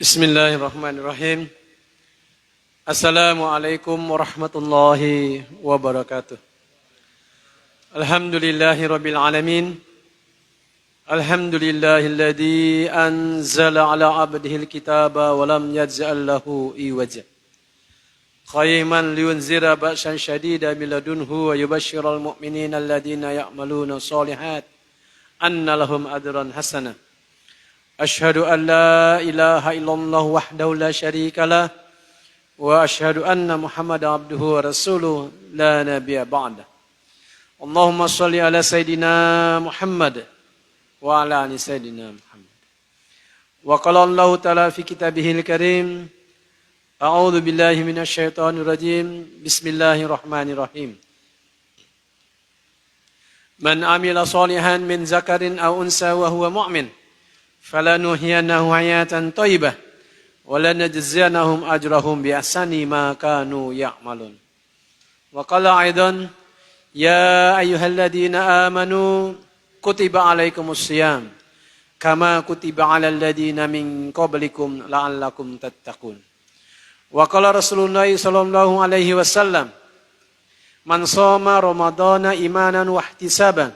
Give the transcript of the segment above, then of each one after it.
Bismillahirrahmanirrahim. Assalamualaikum warahmatullahi wabarakatuh. Alhamdulillahi rabbil alamin. Alhamdulillahilladzi anzala ala abdihi alkitaba wa lam yaj'al lahu iwaja. Qayyiman liyunzira ba'san syadida min ladunhu wa yubashshiral mu'minina alladhina ya'maluna shalihat anna lahum ajran hasanah. Asyhadu an la ilaha illallah wahdahu la syarika lah wa asyhadu anna Muhammadan abduhu wa rasuluh la nabiyya ba'dah. Allahumma shalli ala sayidina Muhammad wa ala ali sayidina Muhammad. Wa qala Allah ta'ala fi kitabihil karim, a'udzu billahi minasy syaithanir rajim. Bismillahirrahmanirrahim. Man amila shalihan min zakarin aw unsa wa huwa mu'min falanuhyiyannahu hayatan thayyibah wa lanajziyannahum ajrahum bi ahsani ma kanu ya'malun. Wa qala aidan ya ayyuhalladzina amanu kutiba alaikumus shiyam kama kutiba alal ladzina min qablikum la'allakum tattaqun. Wa qala Rasulullah sallallahu alaihi wasallam man shoma ramadhana imanan wa ihtisaban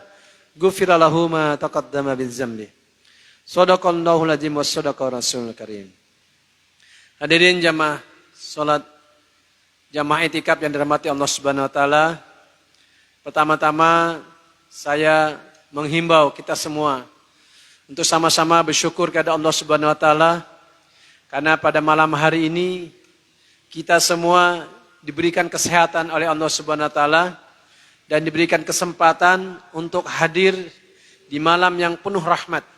ghufira lahu ma taqaddama min dzambi. Shadaqallahul azim wa shadaqa rasulul karim. Hadirin jamaah salat jamaah itikaf yang dirahmati Allah Subhanahu wa taala. Pertama-tama saya menghimbau kita semua untuk sama-sama bersyukur kepada Allah Subhanahu wa taala karena pada malam hari ini kita semua diberikan kesehatan oleh Allah Subhanahu wa taala dan diberikan kesempatan untuk hadir di malam yang penuh rahmat.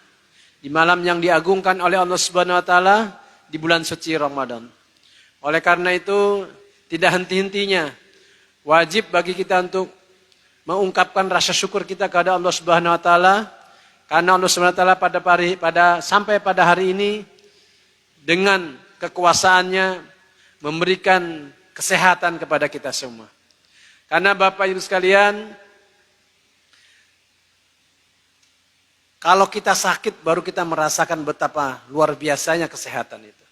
Di malam yang diagungkan oleh Allah Subhanahu wa taala di bulan suci Ramadan. Oleh karena itu tidak henti-hentinya wajib bagi kita untuk mengungkapkan rasa syukur kita kepada Allah Subhanahu wa taala karena Allah Subhanahu wa taala sampai pada hari ini dengan kekuasaannya memberikan kesehatan kepada kita semua. Karena Bapak Ibu sekalian, kalau kita sakit baru kita merasakan betapa luar biasanya kesehatan itu.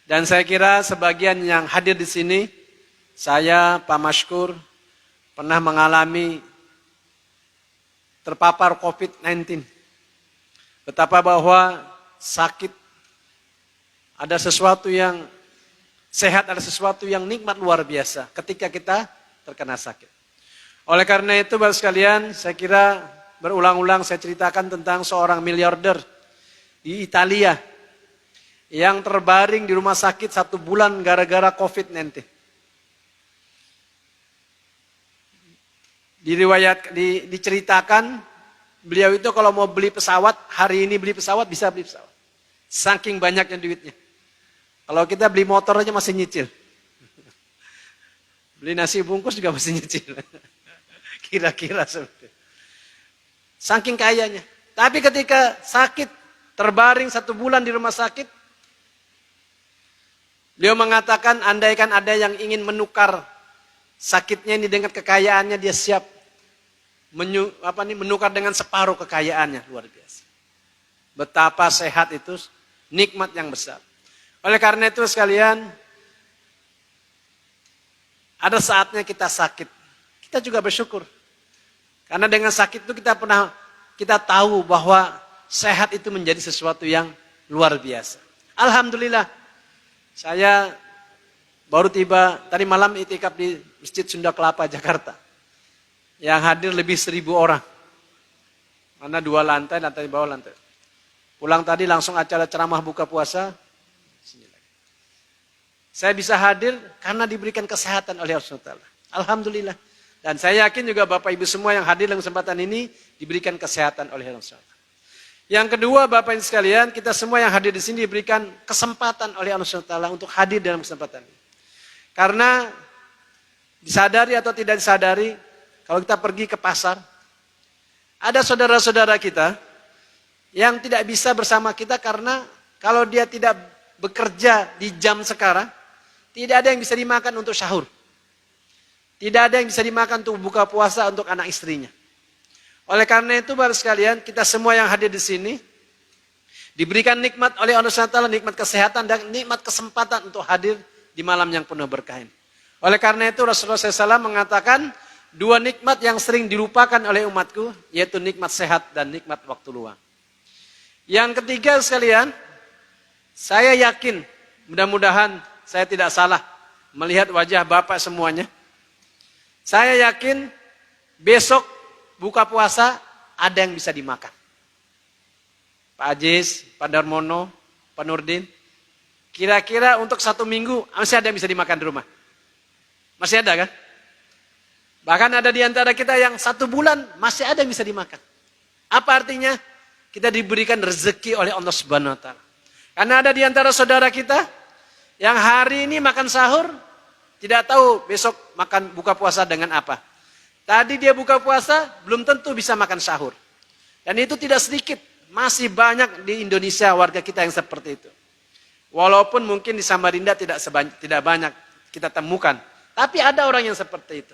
Dan saya kira sebagian yang hadir di sini, saya Pak Mashkur pernah mengalami terpapar COVID-19. Betapa bahwa sakit ada sesuatu yang sehat, ada sesuatu yang nikmat luar biasa ketika kita terkena sakit. Oleh karena itu Bapak sekalian, saya kira berulang-ulang saya ceritakan tentang seorang miliarder di Italia yang terbaring di rumah sakit 1 bulan gara-gara COVID-19. Diceritakan beliau itu kalau mau beli pesawat, hari ini beli pesawat bisa beli pesawat. Saking banyaknya duitnya. Kalau kita beli motor aja masih nyicil. Beli nasi bungkus juga masih nyicil. Kira-kira seperti itu. Saking kayanya. Tapi ketika sakit, terbaring 1 bulan di rumah sakit, beliau mengatakan andaikan ada yang ingin menukar sakitnya ini dengan kekayaannya, dia siap menukar dengan separuh kekayaannya. Luar biasa. Betapa sehat itu, nikmat yang besar. Oleh karena itu sekalian, ada saatnya kita sakit. Kita juga bersyukur. Karena dengan sakit itu kita tahu bahwa sehat itu menjadi sesuatu yang luar biasa. Alhamdulillah, saya baru tiba tadi malam itikaf di Masjid Sunda Kelapa, Jakarta. Yang hadir lebih 1.000 orang. Mana 2 lantai di bawah lantai. Pulang tadi langsung acara ceramah buka puasa. Saya bisa hadir karena diberikan kesehatan oleh Allah SWT. Alhamdulillah. Dan saya yakin juga Bapak Ibu semua yang hadir dalam kesempatan ini diberikan kesehatan oleh Allah SWT. Yang kedua Bapak Ibu sekalian, kita semua yang hadir di sini diberikan kesempatan oleh Allah SWT untuk hadir dalam kesempatan ini. Karena disadari atau tidak disadari, kalau kita pergi ke pasar, ada saudara-saudara kita yang tidak bisa bersama kita karena kalau dia tidak bekerja di jam sekarang, tidak ada yang bisa dimakan untuk sahur. Tidak ada yang bisa dimakan untuk buka puasa untuk anak istrinya. Oleh karena itu, baru sekalian, kita semua yang hadir di sini Diberikan nikmat oleh Allah SWT, nikmat kesehatan dan nikmat kesempatan untuk hadir di malam yang penuh berkah ini. Oleh karena itu Rasulullah SAW mengatakan, dua nikmat yang sering dilupakan oleh umatku, yaitu nikmat sehat dan nikmat waktu luang. Yang ketiga sekalian, saya yakin, mudah-mudahan saya tidak salah melihat wajah Bapak semuanya. Saya yakin besok buka puasa ada yang bisa dimakan. Pak Ajis, Pak Darmono, Pak Nurdin, kira-kira untuk 1 minggu masih ada yang bisa dimakan di rumah? Masih ada kan? Bahkan ada di antara kita yang 1 bulan masih ada yang bisa dimakan. Apa artinya? Kita diberikan rezeki oleh Allah Subhanahu wa taala. Karena ada di antara saudara kita yang hari ini makan sahur, tidak tahu besok makan buka puasa dengan apa. Tadi dia buka puasa, belum tentu bisa makan sahur. Dan itu tidak sedikit, masih banyak di Indonesia warga kita yang seperti itu. Walaupun mungkin di Samarinda tidak banyak kita temukan. Tapi ada orang yang seperti itu.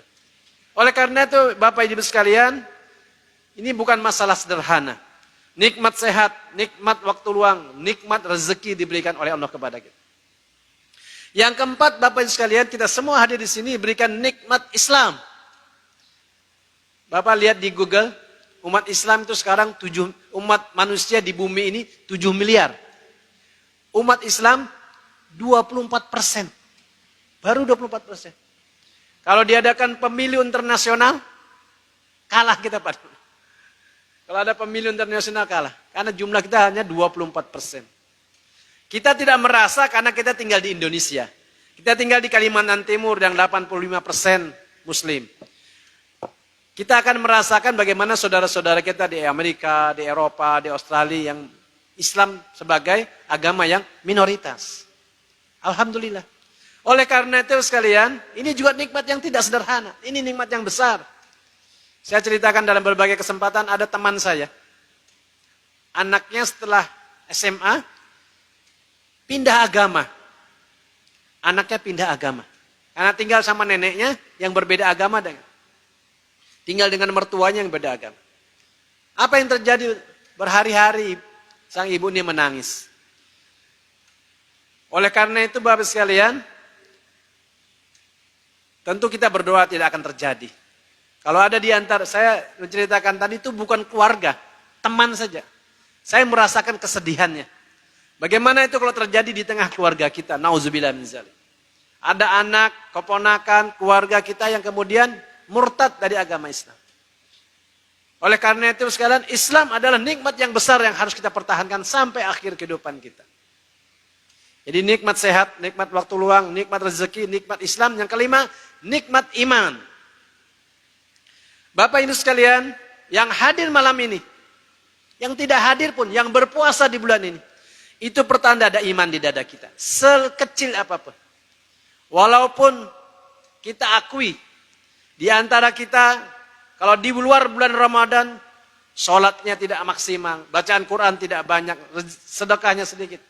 Oleh karena itu Bapak Ibu sekalian, ini bukan masalah sederhana. Nikmat sehat, nikmat waktu luang, nikmat rezeki diberikan oleh Allah kepada kita. Yang keempat, Bapak Ibu sekalian, kita semua hadir di sini berikan nikmat Islam. Bapak lihat di Google, umat Islam itu sekarang umat manusia di bumi ini 7 miliar. Umat Islam 24%. Baru 24%. Kalau diadakan pemilu internasional, kalah kita Pak. Kalau ada pemilu internasional kalah. Karena jumlah kita hanya 24%. Kita tidak merasa karena kita tinggal di Indonesia. Kita tinggal di Kalimantan Timur yang 85% Muslim. Kita akan merasakan bagaimana saudara-saudara kita di Amerika, di Eropa, di Australia yang Islam sebagai agama yang minoritas. Alhamdulillah. Oleh karena itu sekalian, ini juga nikmat yang tidak sederhana. Ini nikmat yang besar. Saya ceritakan dalam berbagai kesempatan, ada teman saya. Anaknya setelah SMA, pindah agama. Anaknya pindah agama. Karena tinggal sama neneknya yang berbeda agama. Tinggal dengan mertuanya yang berbeda agama. Apa yang terjadi berhari-hari sang ibu ini menangis. Oleh karena itu Bapak sekalian, tentu kita berdoa tidak akan terjadi. Kalau ada di antara, saya menceritakan tadi itu bukan keluarga, teman saja. Saya merasakan kesedihannya. Bagaimana itu kalau terjadi di tengah keluarga kita? Nauzubillah min dzalik. Ada anak, keponakan, keluarga kita yang kemudian murtad dari agama Islam. Oleh karena itu sekalian, Islam adalah nikmat yang besar yang harus kita pertahankan sampai akhir kehidupan kita. Jadi nikmat sehat, nikmat waktu luang, nikmat rezeki, nikmat Islam. Yang kelima, nikmat iman. Bapak Ibu sekalian, yang hadir malam ini, yang tidak hadir pun, yang berpuasa di bulan ini, itu pertanda ada iman di dada kita. Sekecil apapun. Walaupun kita akui, di antara kita, kalau di luar bulan Ramadan, sholatnya tidak maksimal, bacaan Quran tidak banyak, sedekahnya sedikit.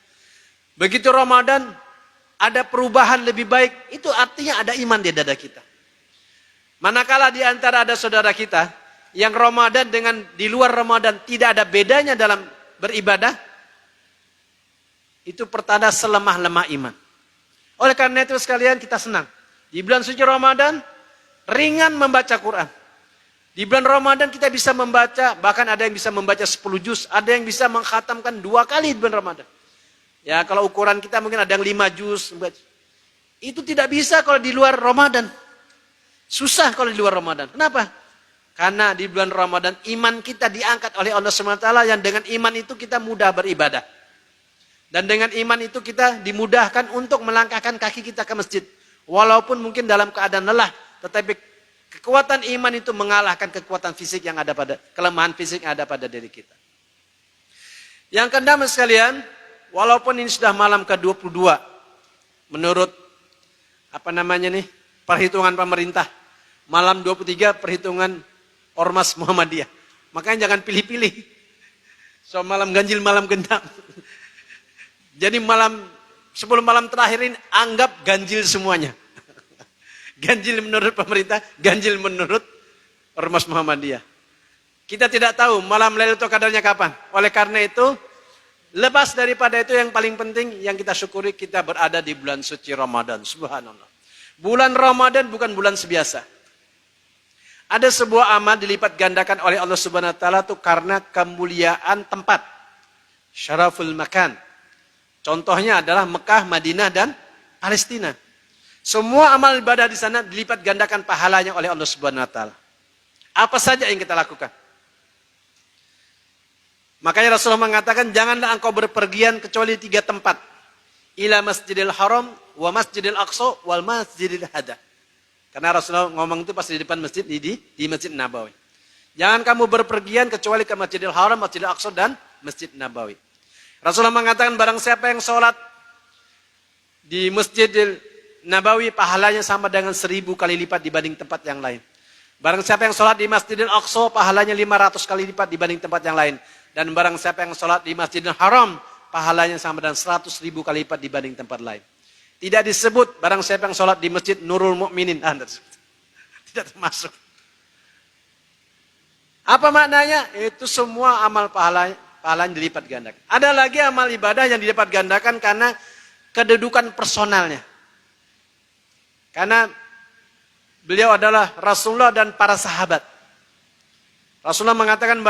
Begitu Ramadan, ada perubahan lebih baik, itu artinya ada iman di dada kita. Manakala di antara ada saudara kita, yang Ramadan dengan di luar Ramadan tidak ada bedanya dalam beribadah, itu pertanda selemah-lemah iman. Oleh karena itu sekalian kita senang. Di bulan suci Ramadan, ringan membaca Quran. Di bulan Ramadan kita bisa membaca, bahkan ada yang bisa membaca 10 juz, ada yang bisa mengkhatamkan 2 kali di bulan Ramadan. Ya kalau ukuran kita mungkin ada yang 5 juz. Itu tidak bisa kalau di luar Ramadan. Susah kalau di luar Ramadan. Kenapa? Karena di bulan Ramadan iman kita diangkat oleh Allah SWT yang dengan iman itu kita mudah beribadah. Dan dengan iman itu kita dimudahkan untuk melangkahkan kaki kita ke masjid. Walaupun mungkin dalam keadaan lelah, tetapi kekuatan iman itu mengalahkan kekuatan fisik yang ada pada, kelemahan fisik yang ada pada diri kita. Yang keenam sekalian, walaupun ini sudah malam ke-22, menurut perhitungan pemerintah, malam 23 perhitungan Ormas Muhammadiyah. Makanya jangan pilih-pilih. So malam ganjil, malam genap. Jadi 10 malam terakhir ini anggap ganjil semuanya. Ganjil menurut pemerintah, ganjil menurut Ormas Muhammadiyah. Kita tidak tahu malam Lailatul Qadarnya kapan. Oleh karena itu, Lepas daripada itu yang paling penting yang kita syukuri, kita berada di bulan suci Ramadan. Subhanallah. Bulan Ramadan bukan bulan sebiasa. Ada sebuah amal dilipat gandakan oleh Allah Subhanahu wa taala itu karena kemuliaan tempat. Syaraful makan. Contohnya adalah Mekah, Madinah dan Palestina. Semua amal ibadah di sana dilipat gandakan pahalanya oleh Allah Subhanahu wa taala. Apa saja yang kita lakukan? Makanya Rasulullah mengatakan, janganlah engkau berpergian kecuali 3 tempat. Ila Masjidil Haram, wa Masjidil Aqsa, wal Masjidil Hada. Karena Rasulullah ngomong itu pas di depan masjid di Masjid Nabawi. Jangan kamu berpergian kecuali ke Masjidil Haram, Masjidil Aqsa dan Masjid Nabawi. Rasulullah mengatakan barang siapa yang sholat di Masjidil Nabawi pahalanya sama dengan 1000 kali lipat dibanding tempat yang lain. Barang siapa yang sholat di Masjidil Aqsa pahalanya 500 kali lipat dibanding tempat yang lain. Dan barang siapa yang sholat di Masjidil Haram pahalanya sama dengan 100.000 kali lipat dibanding tempat lain. Tidak disebut barang siapa yang sholat di Masjid Nurul Mukminin. Tidak termasuk. Apa maknanya? Itu semua amal pahalanya dilipat gandakan. Ada lagi amal ibadah yang dilipat gandakan karena kedudukan personalnya. Karena beliau adalah Rasulullah dan para sahabat. Rasulullah mengatakan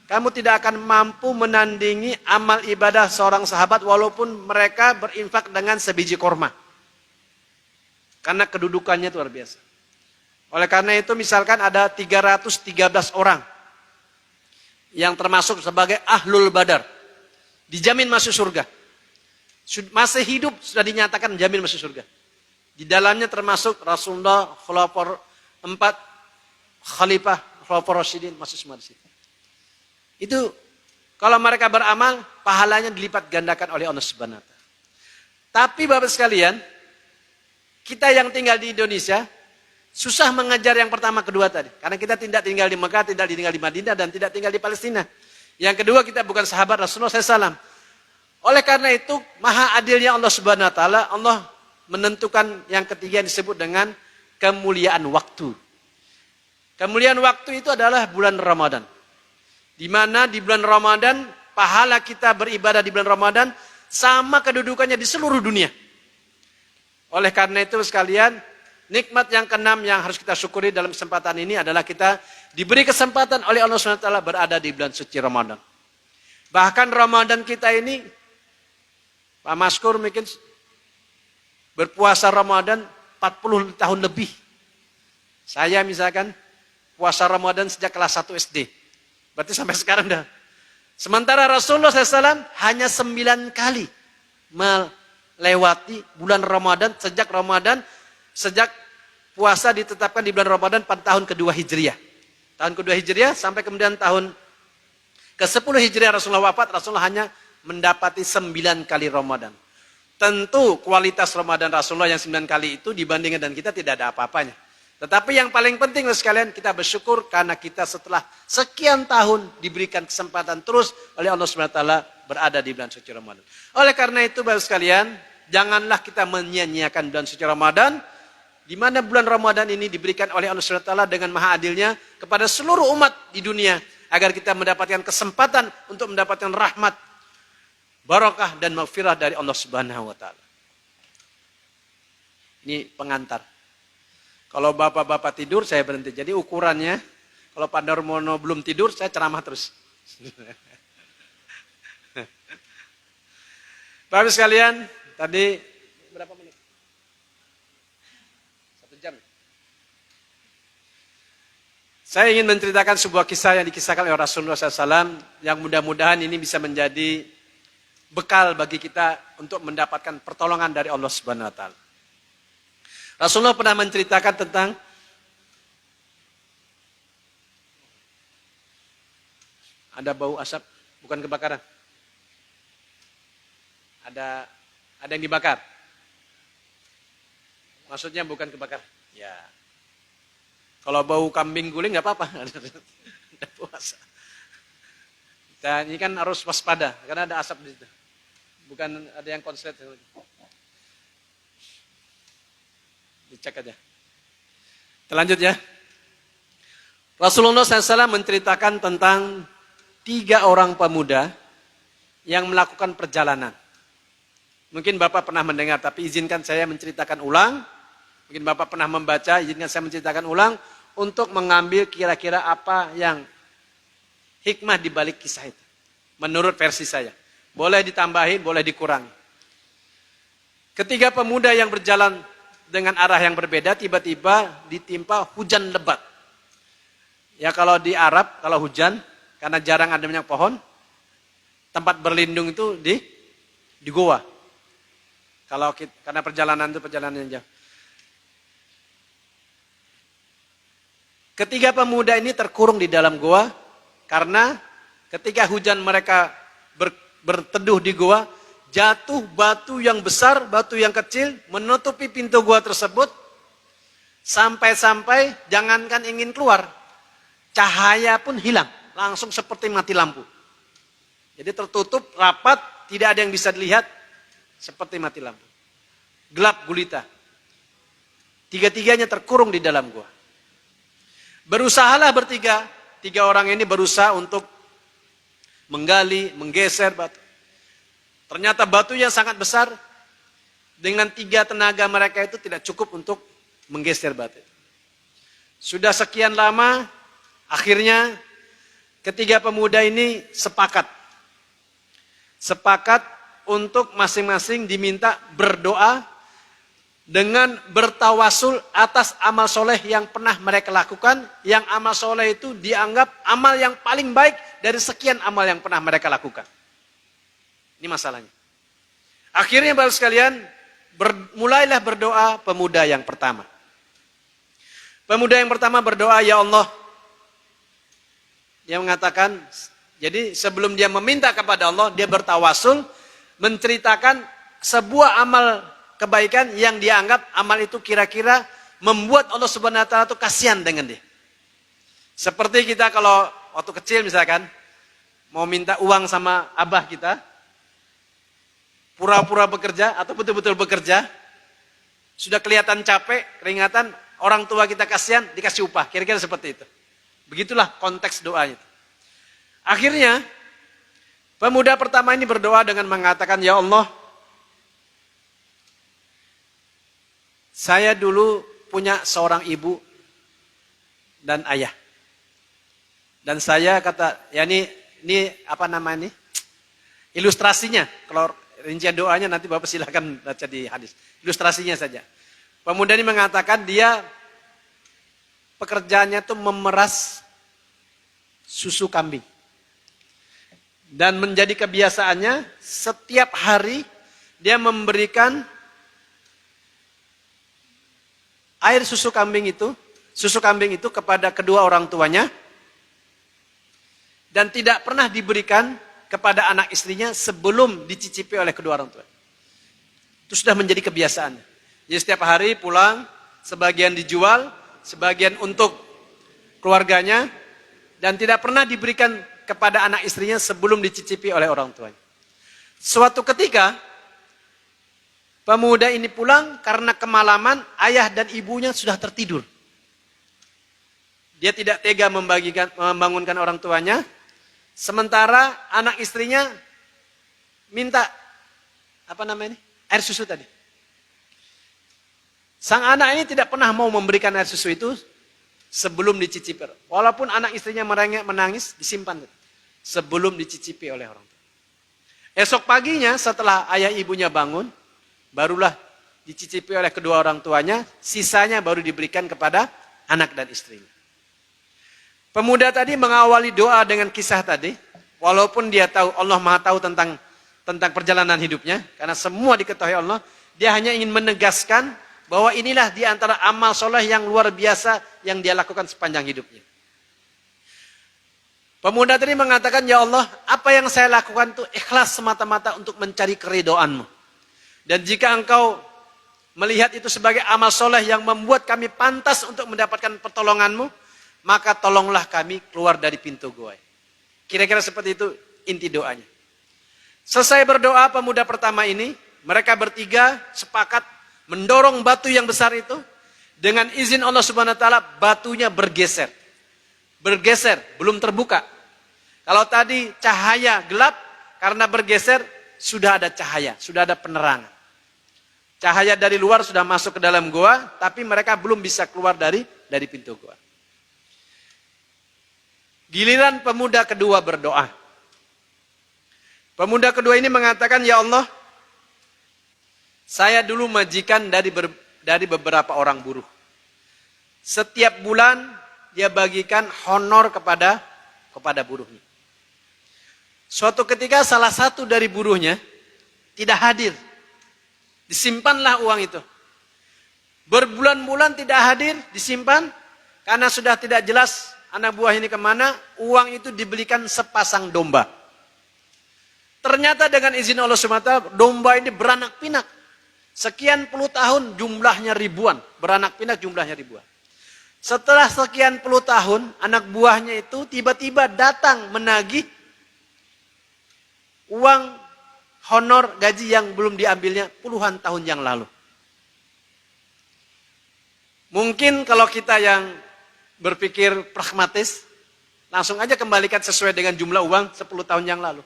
kamu tidak akan mampu menandingi amal ibadah seorang sahabat walaupun mereka berinfak dengan sebiji korma. Karena kedudukannya itu luar biasa. Oleh karena itu misalkan ada 313 orang yang termasuk sebagai ahlul badar. Dijamin masuk surga. Masih hidup sudah dinyatakan jamin masuk surga. Di dalamnya termasuk Rasulullah, Khulafaur 4, Khalifah, Khulafaur Rasyidin, masuk semua di situ. Itu kalau mereka beramal, pahalanya dilipat gandakan oleh Allah Subhanahu wa taala. Tapi Bapak sekalian, kita yang tinggal di Indonesia susah mengejar yang pertama kedua tadi. Karena kita tidak tinggal di Mekah, tidak tinggal di Madinah dan tidak tinggal di Palestina. Yang kedua, kita bukan sahabat Rasulullah SAW. Oleh karena itu, maha adilnya Allah Subhanahu wa taala, Allah menentukan yang ketiga yang disebut dengan kemuliaan waktu. Kemuliaan waktu itu adalah bulan Ramadan. Di mana di bulan Ramadan, pahala kita beribadah di bulan Ramadan sama kedudukannya di seluruh dunia. Oleh karena itu sekalian, nikmat yang keenam yang harus kita syukuri dalam kesempatan ini adalah kita diberi kesempatan oleh Allah SWT berada di bulan suci Ramadan. Bahkan Ramadan kita ini, Pak Maskur mungkin berpuasa Ramadan 40 tahun lebih. Saya misalkan puasa Ramadan sejak kelas 1 SD. Berarti sampai sekarang dah. Sementara Rasulullah SAW hanya 9 kali melewati bulan Ramadan sejak puasa ditetapkan di bulan Ramadan pada tahun kedua Hijriah. Tahun kedua Hijriah sampai kemudian tahun ke-10 Hijriah Rasulullah wafat, Rasulullah hanya mendapati 9 kali Ramadan. Tentu kualitas Ramadan Rasulullah yang 9 kali itu dibandingkan dengan kita tidak ada apa-apanya. Tetapi yang paling penting sekalian, kita bersyukur karena kita setelah sekian tahun diberikan kesempatan terus oleh Allah SWT berada di bulan suci Ramadan. Oleh karena itu Bapak sekalian, janganlah kita menyia-nyiakan bulan suci Ramadan, di mana bulan Ramadan ini diberikan oleh Allah SWT dengan maha adilnya kepada seluruh umat di dunia, agar kita mendapatkan kesempatan untuk mendapatkan rahmat, barakah dan maghfirah dari Allah Subhanahu wa taala. Ini pengantar. Kalau bapak-bapak tidur, saya berhenti. Jadi ukurannya, kalau Pak Darmono belum tidur, saya ceramah terus. Bapak sekalian, tadi berapa menit? 1 jam. Saya ingin menceritakan sebuah kisah yang dikisahkan oleh Rasulullah SAW, yang mudah-mudahan ini bisa menjadi bekal bagi kita untuk mendapatkan pertolongan dari Allah Subhanahu wa taala. Rasulullah pernah menceritakan tentang ada bau asap, bukan kebakaran. Ada yang dibakar. Maksudnya bukan kebakaran. Ya. Kalau bau kambing guling nggak apa-apa. Ada puasa. Dan ini kan harus waspada karena ada asap di situ. Bukan ada yang konslet. Dicek aja. Kita lanjut ya. Rasulullah SAW menceritakan tentang 3 orang pemuda yang melakukan perjalanan. Mungkin Bapak pernah mendengar, tapi izinkan saya menceritakan ulang. Mungkin Bapak pernah membaca, izinkan saya menceritakan ulang untuk mengambil kira-kira apa yang hikmah di balik kisah itu. Menurut versi saya. Boleh ditambahin, boleh dikurangi. Ketiga pemuda yang berjalan dengan arah yang berbeda, tiba-tiba ditimpa hujan lebat. Ya kalau di Arab, kalau hujan, karena jarang ada banyak pohon, tempat berlindung itu di goa. Karena perjalanan itu perjalanan yang jauh. Ketiga pemuda ini terkurung di dalam goa, karena ketika hujan mereka berteduh di goa, jatuh batu yang besar, batu yang kecil, menutupi pintu gua tersebut, sampai-sampai jangankan ingin keluar, cahaya pun hilang, langsung seperti mati lampu. Jadi tertutup, rapat, tidak ada yang bisa dilihat, seperti mati lampu. Gelap gulita. Tiga-tiganya terkurung di dalam gua. Berusahalah bertiga, tiga orang ini berusaha untuk menggali, menggeser batu. Ternyata batunya sangat besar, dengan tiga tenaga mereka itu tidak cukup untuk menggeser batu. Sudah sekian lama, akhirnya ketiga pemuda ini sepakat untuk masing-masing diminta berdoa dengan bertawasul atas amal soleh yang pernah mereka lakukan, yang amal soleh itu dianggap amal yang paling baik dari sekian amal yang pernah mereka lakukan. Ini masalahnya. Akhirnya baru sekalian, mulailah berdoa pemuda yang pertama. Pemuda yang pertama berdoa, ya Allah. Dia mengatakan, jadi sebelum dia meminta kepada Allah, dia bertawasul, menceritakan sebuah amal kebaikan yang dianggap amal itu kira-kira membuat Allah Subhanahu wa taala itu kasihan dengan dia. Seperti kita kalau waktu kecil misalkan, mau minta uang sama abah kita, pura-pura bekerja atau betul-betul bekerja, sudah kelihatan capek, keringatan, orang tua kita kasihan, dikasih upah, kira-kira seperti itu. Begitulah konteks doanya. Akhirnya, pemuda pertama ini berdoa dengan mengatakan, ya Allah, saya dulu punya seorang ibu dan ayah. Dan saya kata, ya ini apa namanya ini? Ilustrasinya, kalau rincian doanya nanti Bapak silakan baca di hadis. Ilustrasinya saja. Pemuda ini mengatakan dia pekerjaannya itu memeras susu kambing. Dan menjadi kebiasaannya setiap hari dia memberikan air susu kambing itu kepada kedua orang tuanya dan tidak pernah diberikan kepada anak istrinya sebelum dicicipi oleh kedua orang tua. Itu sudah menjadi kebiasaan. Jadi setiap hari pulang, sebagian dijual, sebagian untuk keluarganya, dan tidak pernah diberikan kepada anak istrinya sebelum dicicipi oleh orang tuanya. Suatu ketika, pemuda ini pulang karena kemalaman, ayah dan ibunya sudah tertidur. Dia tidak tega membangunkan orang tuanya, sementara anak istrinya minta air susu tadi. Sang anak ini tidak pernah mau memberikan air susu itu sebelum dicicipi. Walaupun anak istrinya menangis, disimpan sebelum dicicipi oleh orang tua. Esok paginya setelah ayah ibunya bangun, barulah dicicipi oleh kedua orang tuanya, sisanya baru diberikan kepada anak dan istrinya. Pemuda tadi mengawali doa dengan kisah tadi, walaupun dia tahu Allah Maha tahu tentang perjalanan hidupnya, karena semua diketahui Allah, dia hanya ingin menegaskan bahwa inilah di antara amal soleh yang luar biasa yang dia lakukan sepanjang hidupnya. Pemuda tadi mengatakan, ya Allah, apa yang saya lakukan itu ikhlas semata-mata untuk mencari keridhaan-Mu. Dan jika Engkau melihat itu sebagai amal soleh yang membuat kami pantas untuk mendapatkan pertolongan-Mu, maka tolonglah kami keluar dari pintu gua. Kira-kira seperti itu inti doanya. Selesai berdoa pemuda pertama ini, mereka bertiga sepakat mendorong batu yang besar itu. Dengan izin Allah Subhanahu wa taala, batunya bergeser. Bergeser, belum terbuka. Kalau tadi cahaya gelap, Karena bergeser sudah ada cahaya, sudah ada penerangan. Cahaya dari luar sudah masuk ke dalam goa, tapi mereka belum bisa keluar dari pintu goa. Giliran pemuda kedua berdoa. Pemuda kedua ini mengatakan, ya Allah, saya dulu majikan dari beberapa orang buruh. Setiap bulan dia bagikan honor kepada buruhnya. Suatu ketika salah satu dari buruhnya tidak hadir. Disimpanlah uang itu. Berbulan-bulan tidak hadir, disimpan. Karena sudah tidak jelas anak buah ini kemana, uang itu dibelikan sepasang domba. Ternyata dengan izin Allah SWT, domba ini beranak pinak. Sekian puluh tahun jumlahnya ribuan. Beranak pinak jumlahnya ribuan. Setelah sekian puluh tahun, anak buahnya itu tiba-tiba datang menagih uang honor gaji yang belum diambilnya puluhan tahun yang lalu. Mungkin kalau kita yang berpikir pragmatis, langsung aja kembalikan sesuai dengan jumlah uang 10 tahun yang lalu.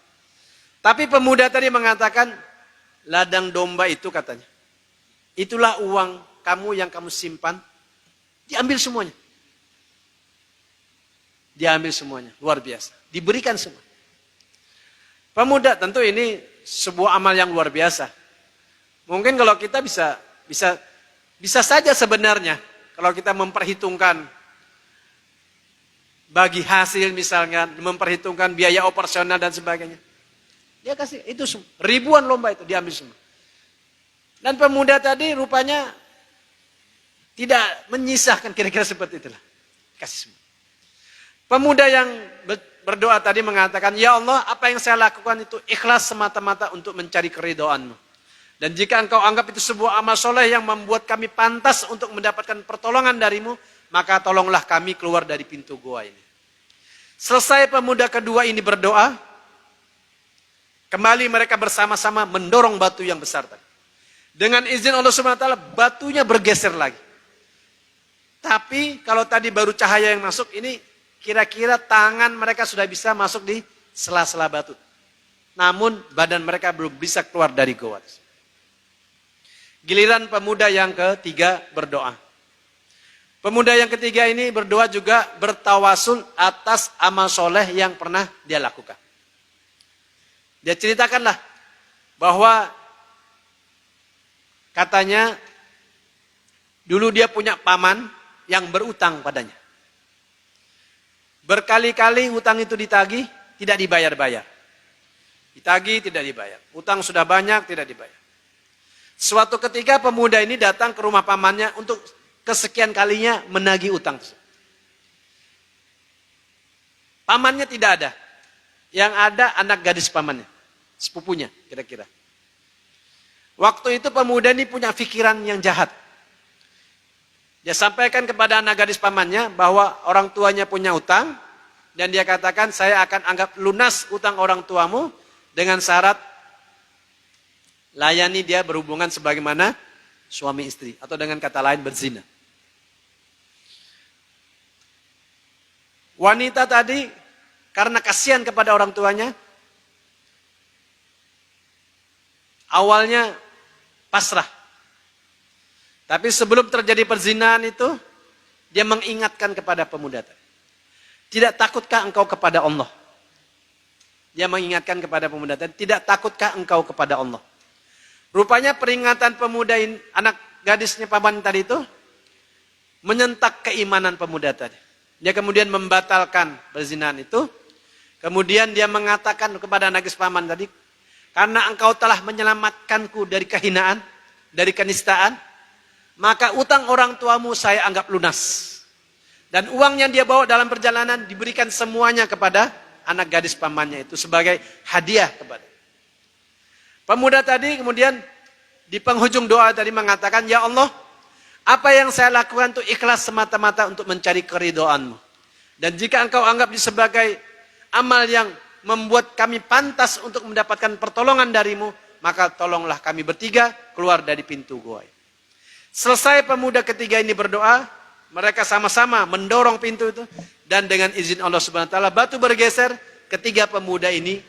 Tapi pemuda tadi mengatakan, ladang domba itu katanya, itulah uang kamu yang kamu simpan, diambil semuanya. Diambil semuanya, luar biasa. Diberikan semua. Pemuda, tentu ini sebuah amal yang luar biasa. Mungkin kalau kita bisa saja sebenarnya, kalau kita memperhitungkan bagi hasil misalnya, memperhitungkan biaya operasional dan sebagainya. Dia kasih itu semua, ribuan lomba itu diambil semua. Dan pemuda tadi rupanya tidak menyisahkan, kira-kira seperti itulah. Kasih semua. Pemuda yang berdoa tadi mengatakan, ya Allah, apa yang saya lakukan itu ikhlas semata-mata untuk mencari keridhaan-Mu. Dan jika Engkau anggap itu sebuah amal soleh yang membuat kami pantas untuk mendapatkan pertolongan dari-Mu, maka tolonglah kami keluar dari pintu gua ini. Selesai pemuda kedua ini berdoa, kembali mereka bersama-sama mendorong batu yang besar tadi. Dengan izin Allah SWT, batunya bergeser lagi. Tapi kalau tadi baru cahaya yang masuk, ini kira-kira tangan mereka sudah bisa masuk di sela-sela batu. Namun badan mereka belum bisa keluar dari goa. Giliran pemuda yang ketiga berdoa. Pemuda yang ketiga ini berdoa juga bertawasul atas amal soleh yang pernah dia lakukan. Dia ceritakanlah bahwa katanya dulu dia punya paman yang berutang padanya. Berkali-kali hutang itu ditagih, tidak dibayar-bayar. Ditagih, tidak dibayar. Hutang sudah banyak, tidak dibayar. Suatu ketika pemuda ini datang ke rumah pamannya untuk kesekian kalinya menagih hutang. Pamannya tidak ada. Yang ada anak gadis pamannya. Sepupunya kira-kira. Waktu itu pemuda ini punya pikiran yang jahat. Dia sampaikan kepada anak gadis pamannya bahwa orang tuanya punya utang. Dan dia katakan, saya akan anggap lunas utang orang tuamu dengan syarat layani dia berhubungan sebagaimana suami istri. Atau dengan kata lain berzina. Wanita tadi karena kasihan kepada orang tuanya, awalnya pasrah. Tapi sebelum terjadi perzinahan itu, dia mengingatkan kepada pemuda tadi. Tidak takutkah engkau kepada Allah? Dia mengingatkan kepada pemuda tadi, tidak takutkah engkau kepada Allah? Rupanya peringatan pemuda ini, anak gadisnya paman tadi itu, menyentak keimanan pemuda tadi. Dia kemudian membatalkan perzinahan itu. Kemudian dia mengatakan kepada anak gadis paman tadi, karena engkau telah menyelamatkanku dari kehinaan, dari kenistaan, maka utang orang tuamu saya anggap lunas. Dan uang yang dia bawa dalam perjalanan diberikan semuanya kepada anak gadis pamannya itu sebagai hadiah kepada. Pemuda tadi kemudian di penghujung doa tadi mengatakan, ya Allah, apa yang saya lakukan itu ikhlas semata-mata untuk mencari keridhaan-Mu. Dan jika engkau anggap ini sebagai amal yang membuat kami pantas untuk mendapatkan pertolongan dari-Mu, maka tolonglah kami bertiga keluar dari pintu gua. Selesai pemuda ketiga ini berdoa, mereka sama-sama mendorong pintu itu, dan dengan izin Allah Subhanahu wa taala batu bergeser, ketiga pemuda ini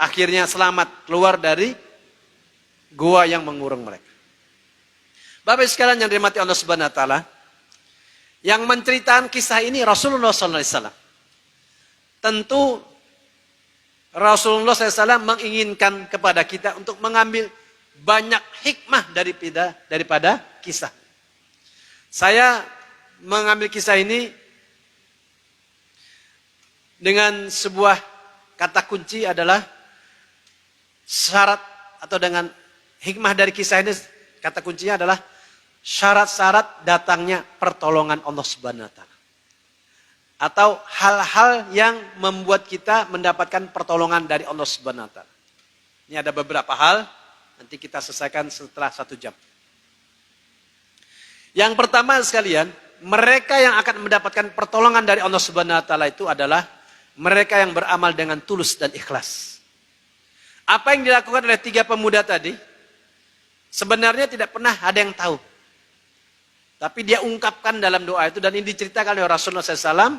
akhirnya selamat keluar dari gua yang mengurung mereka. Bapak sekalian yang dirahmati Allah Subhanahu wa taala, yang menceritakan kisah ini Rasulullah SAW. Tentu Rasulullah SAW menginginkan kepada kita untuk mengambil banyak hikmah daripada kisah. Saya mengambil kisah ini dengan sebuah kata kunci adalah syarat, atau dengan hikmah dari kisah ini kata kuncinya adalah syarat-syarat datangnya pertolongan Allah Subhanahu wa taala. Atau hal-hal yang membuat kita mendapatkan pertolongan dari Allah Subhanahu wa taala. Ini ada beberapa hal, nanti kita selesaikan setelah 1 jam. Yang pertama sekalian, mereka yang akan mendapatkan pertolongan dari Allah Subhanahu wa taala itu adalah mereka yang beramal dengan tulus dan ikhlas. Apa yang dilakukan oleh 3 pemuda tadi, sebenarnya tidak pernah ada yang tahu. Tapi dia ungkapkan dalam doa itu, dan ini diceritakan oleh Rasulullah SAW,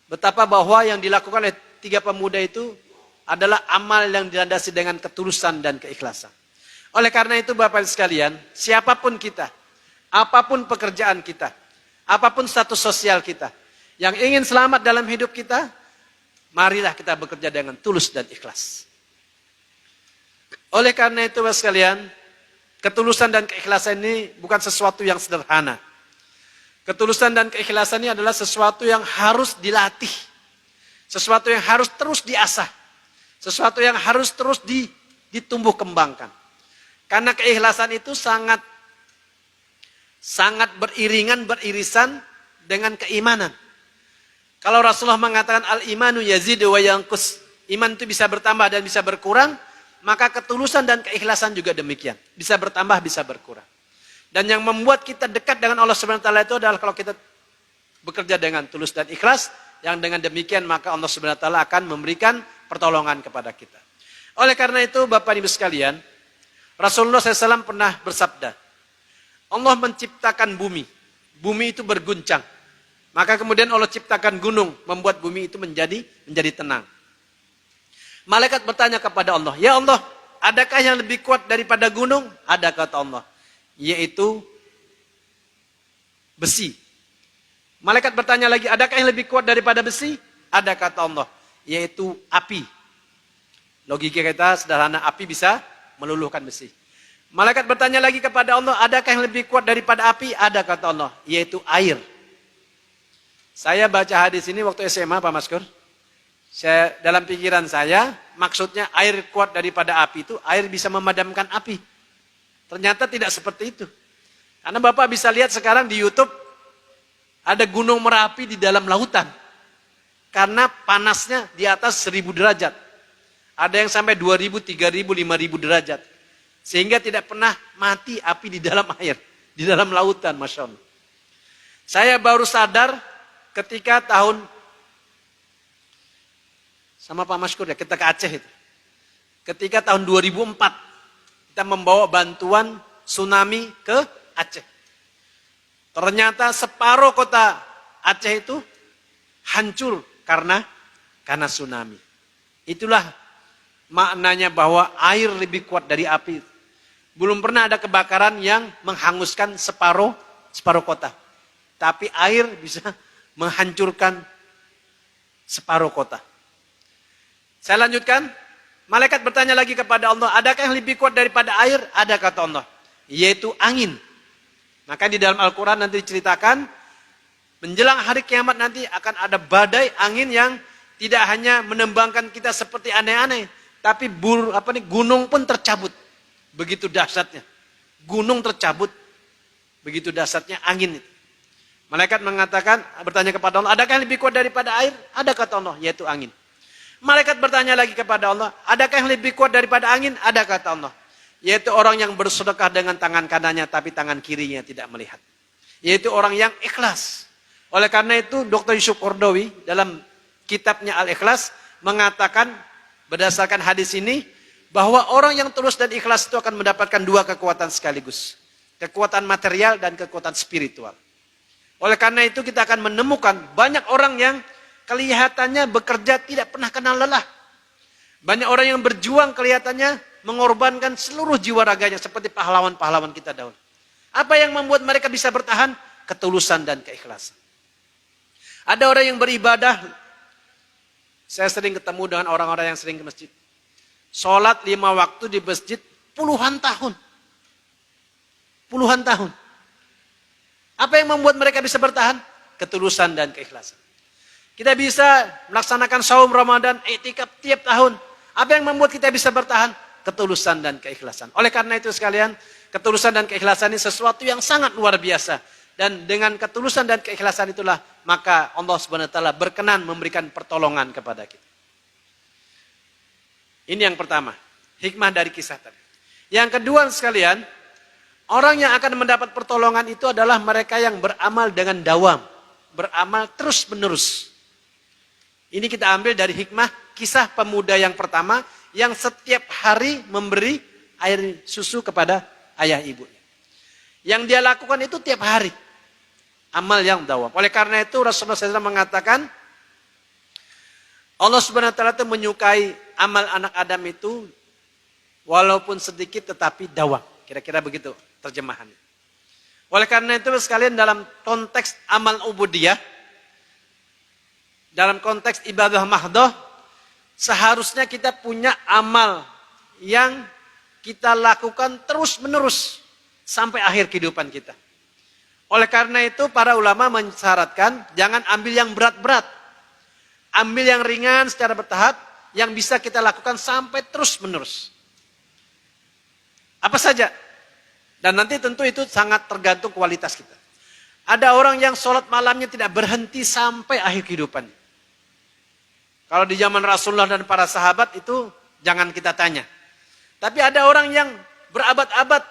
betapa bahwa yang dilakukan oleh 3 pemuda itu adalah amal yang dilandasi dengan ketulusan dan keikhlasan. Oleh karena itu Bapak sekalian, siapapun kita, apapun pekerjaan kita, apapun status sosial kita, yang ingin selamat dalam hidup kita, marilah kita bekerja dengan tulus dan ikhlas. Oleh karena itu Bapak sekalian, ketulusan dan keikhlasan ini bukan sesuatu yang sederhana. Ketulusan dan keikhlasan ini adalah sesuatu yang harus dilatih. Sesuatu yang harus terus diasah. Sesuatu yang harus terus ditumbuh kembangkan. Karena keikhlasan itu sangat beririsan dengan keimanan. Kalau Rasulullah mengatakan al-imanu yazidu wa yanqus, iman itu bisa bertambah dan bisa berkurang, maka ketulusan dan keikhlasan juga demikian. Bisa bertambah, bisa berkurang. Dan yang membuat kita dekat dengan Allah Subhanahu wa taala itu adalah kalau kita bekerja dengan tulus dan ikhlas, yang dengan demikian maka Allah Subhanahu wa taala akan memberikan pertolongan kepada kita. Oleh karena itu Bapak Ibu sekalian, Rasulullah SAW pernah bersabda, Allah menciptakan bumi. Bumi itu berguncang. Maka kemudian Allah ciptakan gunung, membuat bumi itu menjadi tenang. Malaikat bertanya kepada Allah, ya Allah, adakah yang lebih kuat daripada gunung? Ada, kata Allah, yaitu besi. Malaikat bertanya lagi, adakah yang lebih kuat daripada besi? Ada, kata Allah, yaitu api. Logika kita sederhana, api bisa meluluhkan besi. Malaikat bertanya lagi kepada Allah, adakah yang lebih kuat daripada api? Ada, kata Allah, yaitu air. Saya baca hadis ini waktu SMA, Pak Maskur. Dalam pikiran saya, maksudnya air kuat daripada api itu, air bisa memadamkan api. Ternyata tidak seperti itu. Karena Bapak bisa lihat sekarang di YouTube, ada gunung Merapi di dalam lautan. Karena panasnya di atas 1000 derajat. Ada yang sampai 2000, 3000, 5000 derajat. Sehingga tidak pernah mati api di dalam air, di dalam lautan, Masya Allah. Saya baru sadar ketika sama Pak Maskur ya, kita ke Aceh itu. Ketika tahun 2004, kita membawa bantuan tsunami ke Aceh. Ternyata separuh kota Aceh itu hancur karena tsunami. Itulah maknanya bahwa air lebih kuat dari api. Belum pernah ada kebakaran yang menghanguskan separuh kota. Tapi air bisa menghancurkan separuh kota. Saya lanjutkan. Malaikat bertanya lagi kepada Allah, adakah yang lebih kuat daripada air? Ada, kata Allah, yaitu angin. Maka di dalam Al-Quran nanti diceritakan, menjelang hari kiamat nanti akan ada badai angin yang tidak hanya menembangkan kita seperti aneh-aneh, tapi gunung pun tercabut. Begitu dahsyatnya. Gunung tercabut. Begitu dahsyatnya angin itu. Malaikat bertanya kepada Allah, adakah yang lebih kuat daripada air? Ada, kata Allah, yaitu angin. Malaikat bertanya lagi kepada Allah, adakah yang lebih kuat daripada angin? Ada, kata Allah, yaitu orang yang bersedekah dengan tangan kanannya tapi tangan kirinya tidak melihat. Yaitu orang yang ikhlas. Oleh karena itu Dr. Yusuf Qaradawi dalam kitabnya Al-Ikhlas mengatakan berdasarkan hadis ini bahwa orang yang tulus dan ikhlas itu akan mendapatkan 2 kekuatan sekaligus. Kekuatan material dan kekuatan spiritual. Oleh karena itu kita akan menemukan banyak orang yang kelihatannya bekerja tidak pernah kenal lelah. Banyak orang yang berjuang kelihatannya mengorbankan seluruh jiwa raganya seperti pahlawan-pahlawan kita dahulu. Apa yang membuat mereka bisa bertahan? Ketulusan dan keikhlasan. Ada orang yang beribadah, saya sering ketemu dengan orang-orang yang sering ke masjid. Sholat 5 waktu di masjid puluhan tahun. Puluhan tahun. Apa yang membuat mereka bisa bertahan? Ketulusan dan keikhlasan. Kita bisa melaksanakan saum Ramadan, i'tikaf tiap tahun. Apa yang membuat kita bisa bertahan? Ketulusan dan keikhlasan. Oleh karena itu sekalian, ketulusan dan keikhlasan ini sesuatu yang sangat luar biasa. Dan dengan ketulusan dan keikhlasan itulah, maka Allah SWT berkenan memberikan pertolongan kepada kita. Ini yang pertama, hikmah dari kisah tadi. Yang kedua sekalian, orang yang akan mendapat pertolongan itu adalah mereka yang beramal dengan dawam. Beramal terus menerus. Ini kita ambil dari hikmah kisah pemuda yang pertama yang setiap hari memberi air susu kepada ayah ibunya. Yang dia lakukan itu tiap hari. Amal yang dawam. Oleh karena itu Rasulullah SAW mengatakan Allah Subhanahu wa taala itu menyukai amal anak Adam itu walaupun sedikit tetapi dawam. Kira-kira begitu terjemahannya. Oleh karena itu sekalian dalam konteks amal ubudiyah, dalam konteks ibadah mahdoh, seharusnya kita punya amal yang kita lakukan terus menerus sampai akhir kehidupan kita. Oleh karena itu para ulama mensyaratkan jangan ambil yang berat-berat. Ambil yang ringan secara bertahap yang bisa kita lakukan sampai terus menerus. Apa saja? Dan nanti tentu itu sangat tergantung kualitas kita. Ada orang yang sholat malamnya tidak berhenti sampai akhir kehidupannya. Kalau di zaman Rasulullah dan para sahabat itu jangan kita tanya. Tapi ada orang yang berabad-abad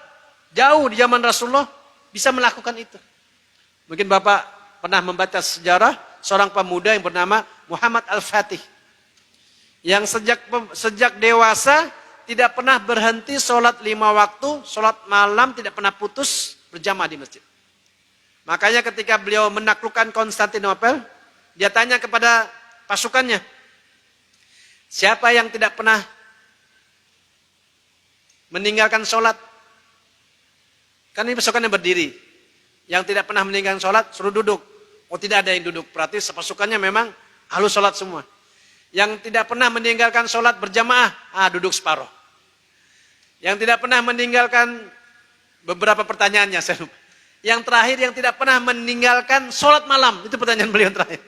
jauh di zaman Rasulullah bisa melakukan itu. Mungkin Bapak pernah membaca sejarah seorang pemuda yang bernama Muhammad Al-Fatih. Yang sejak dewasa tidak pernah berhenti sholat 5 waktu, sholat malam tidak pernah putus berjamaah di masjid. Makanya ketika beliau menaklukkan Konstantinopel, dia tanya kepada pasukannya, siapa yang tidak pernah meninggalkan sholat? Kan ini pasukannya berdiri. Yang tidak pernah meninggalkan sholat, suruh duduk. Oh tidak ada yang duduk, berarti pasukannya memang halus sholat semua. Yang tidak pernah meninggalkan sholat berjamaah, duduk separuh. Yang tidak pernah meninggalkan beberapa pertanyaannya, saya lupa. Yang terakhir yang tidak pernah meninggalkan sholat malam, itu pertanyaan beliau terakhir.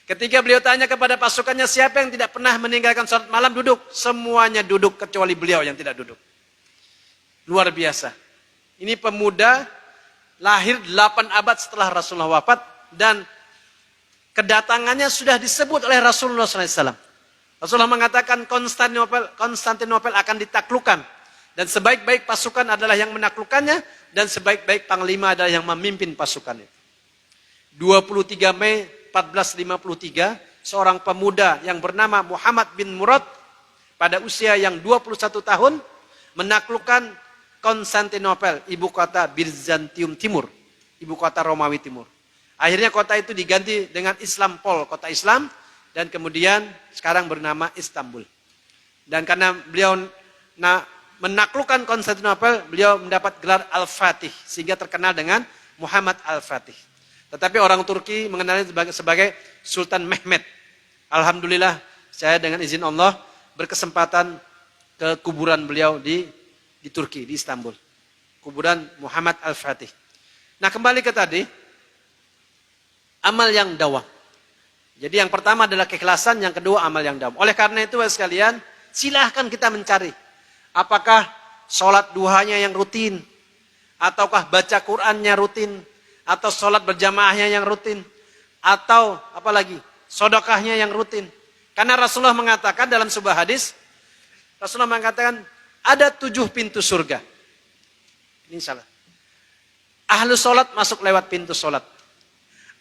Ketika beliau tanya kepada pasukannya siapa yang tidak pernah meninggalkan sholat malam duduk. Semuanya duduk kecuali beliau yang tidak duduk. Luar biasa. Ini pemuda lahir 8 abad setelah Rasulullah wafat. Dan kedatangannya sudah disebut oleh Rasulullah SAW. Rasulullah mengatakan Konstantinopel akan ditaklukkan. Dan sebaik-baik pasukan adalah yang menaklukkannya. Dan sebaik-baik panglima adalah yang memimpin pasukan itu. 23 Mei 1453, seorang pemuda yang bernama Muhammad bin Murad pada usia yang 21 tahun menaklukkan Konstantinopel, ibu kota Bizantium Timur, ibu kota Romawi Timur. Akhirnya kota itu diganti dengan Islampol, kota Islam, dan kemudian sekarang bernama Istanbul. Dan karena beliau menaklukkan Konstantinopel, beliau mendapat gelar Al-Fatih, sehingga terkenal dengan Muhammad Al-Fatih. Tetapi orang Turki mengenalnya sebagai Sultan Mehmed. Alhamdulillah saya dengan izin Allah berkesempatan ke kuburan beliau di Turki, di Istanbul. Kuburan Muhammad Al-Fatih. Nah kembali ke tadi, amal yang dawam. Jadi yang pertama adalah keikhlasan, yang kedua amal yang dawam. Oleh karena itu sekalian, silahkan kita mencari. Apakah sholat duhanya yang rutin? Ataukah baca Qur'annya rutin? Atau sholat berjamaahnya yang rutin? Atau apalagi sedekahnya yang rutin? Karena Rasulullah mengatakan dalam sebuah hadis, Rasulullah mengatakan ada 7 pintu surga. Ini salah. Ahlu sholat masuk lewat pintu sholat.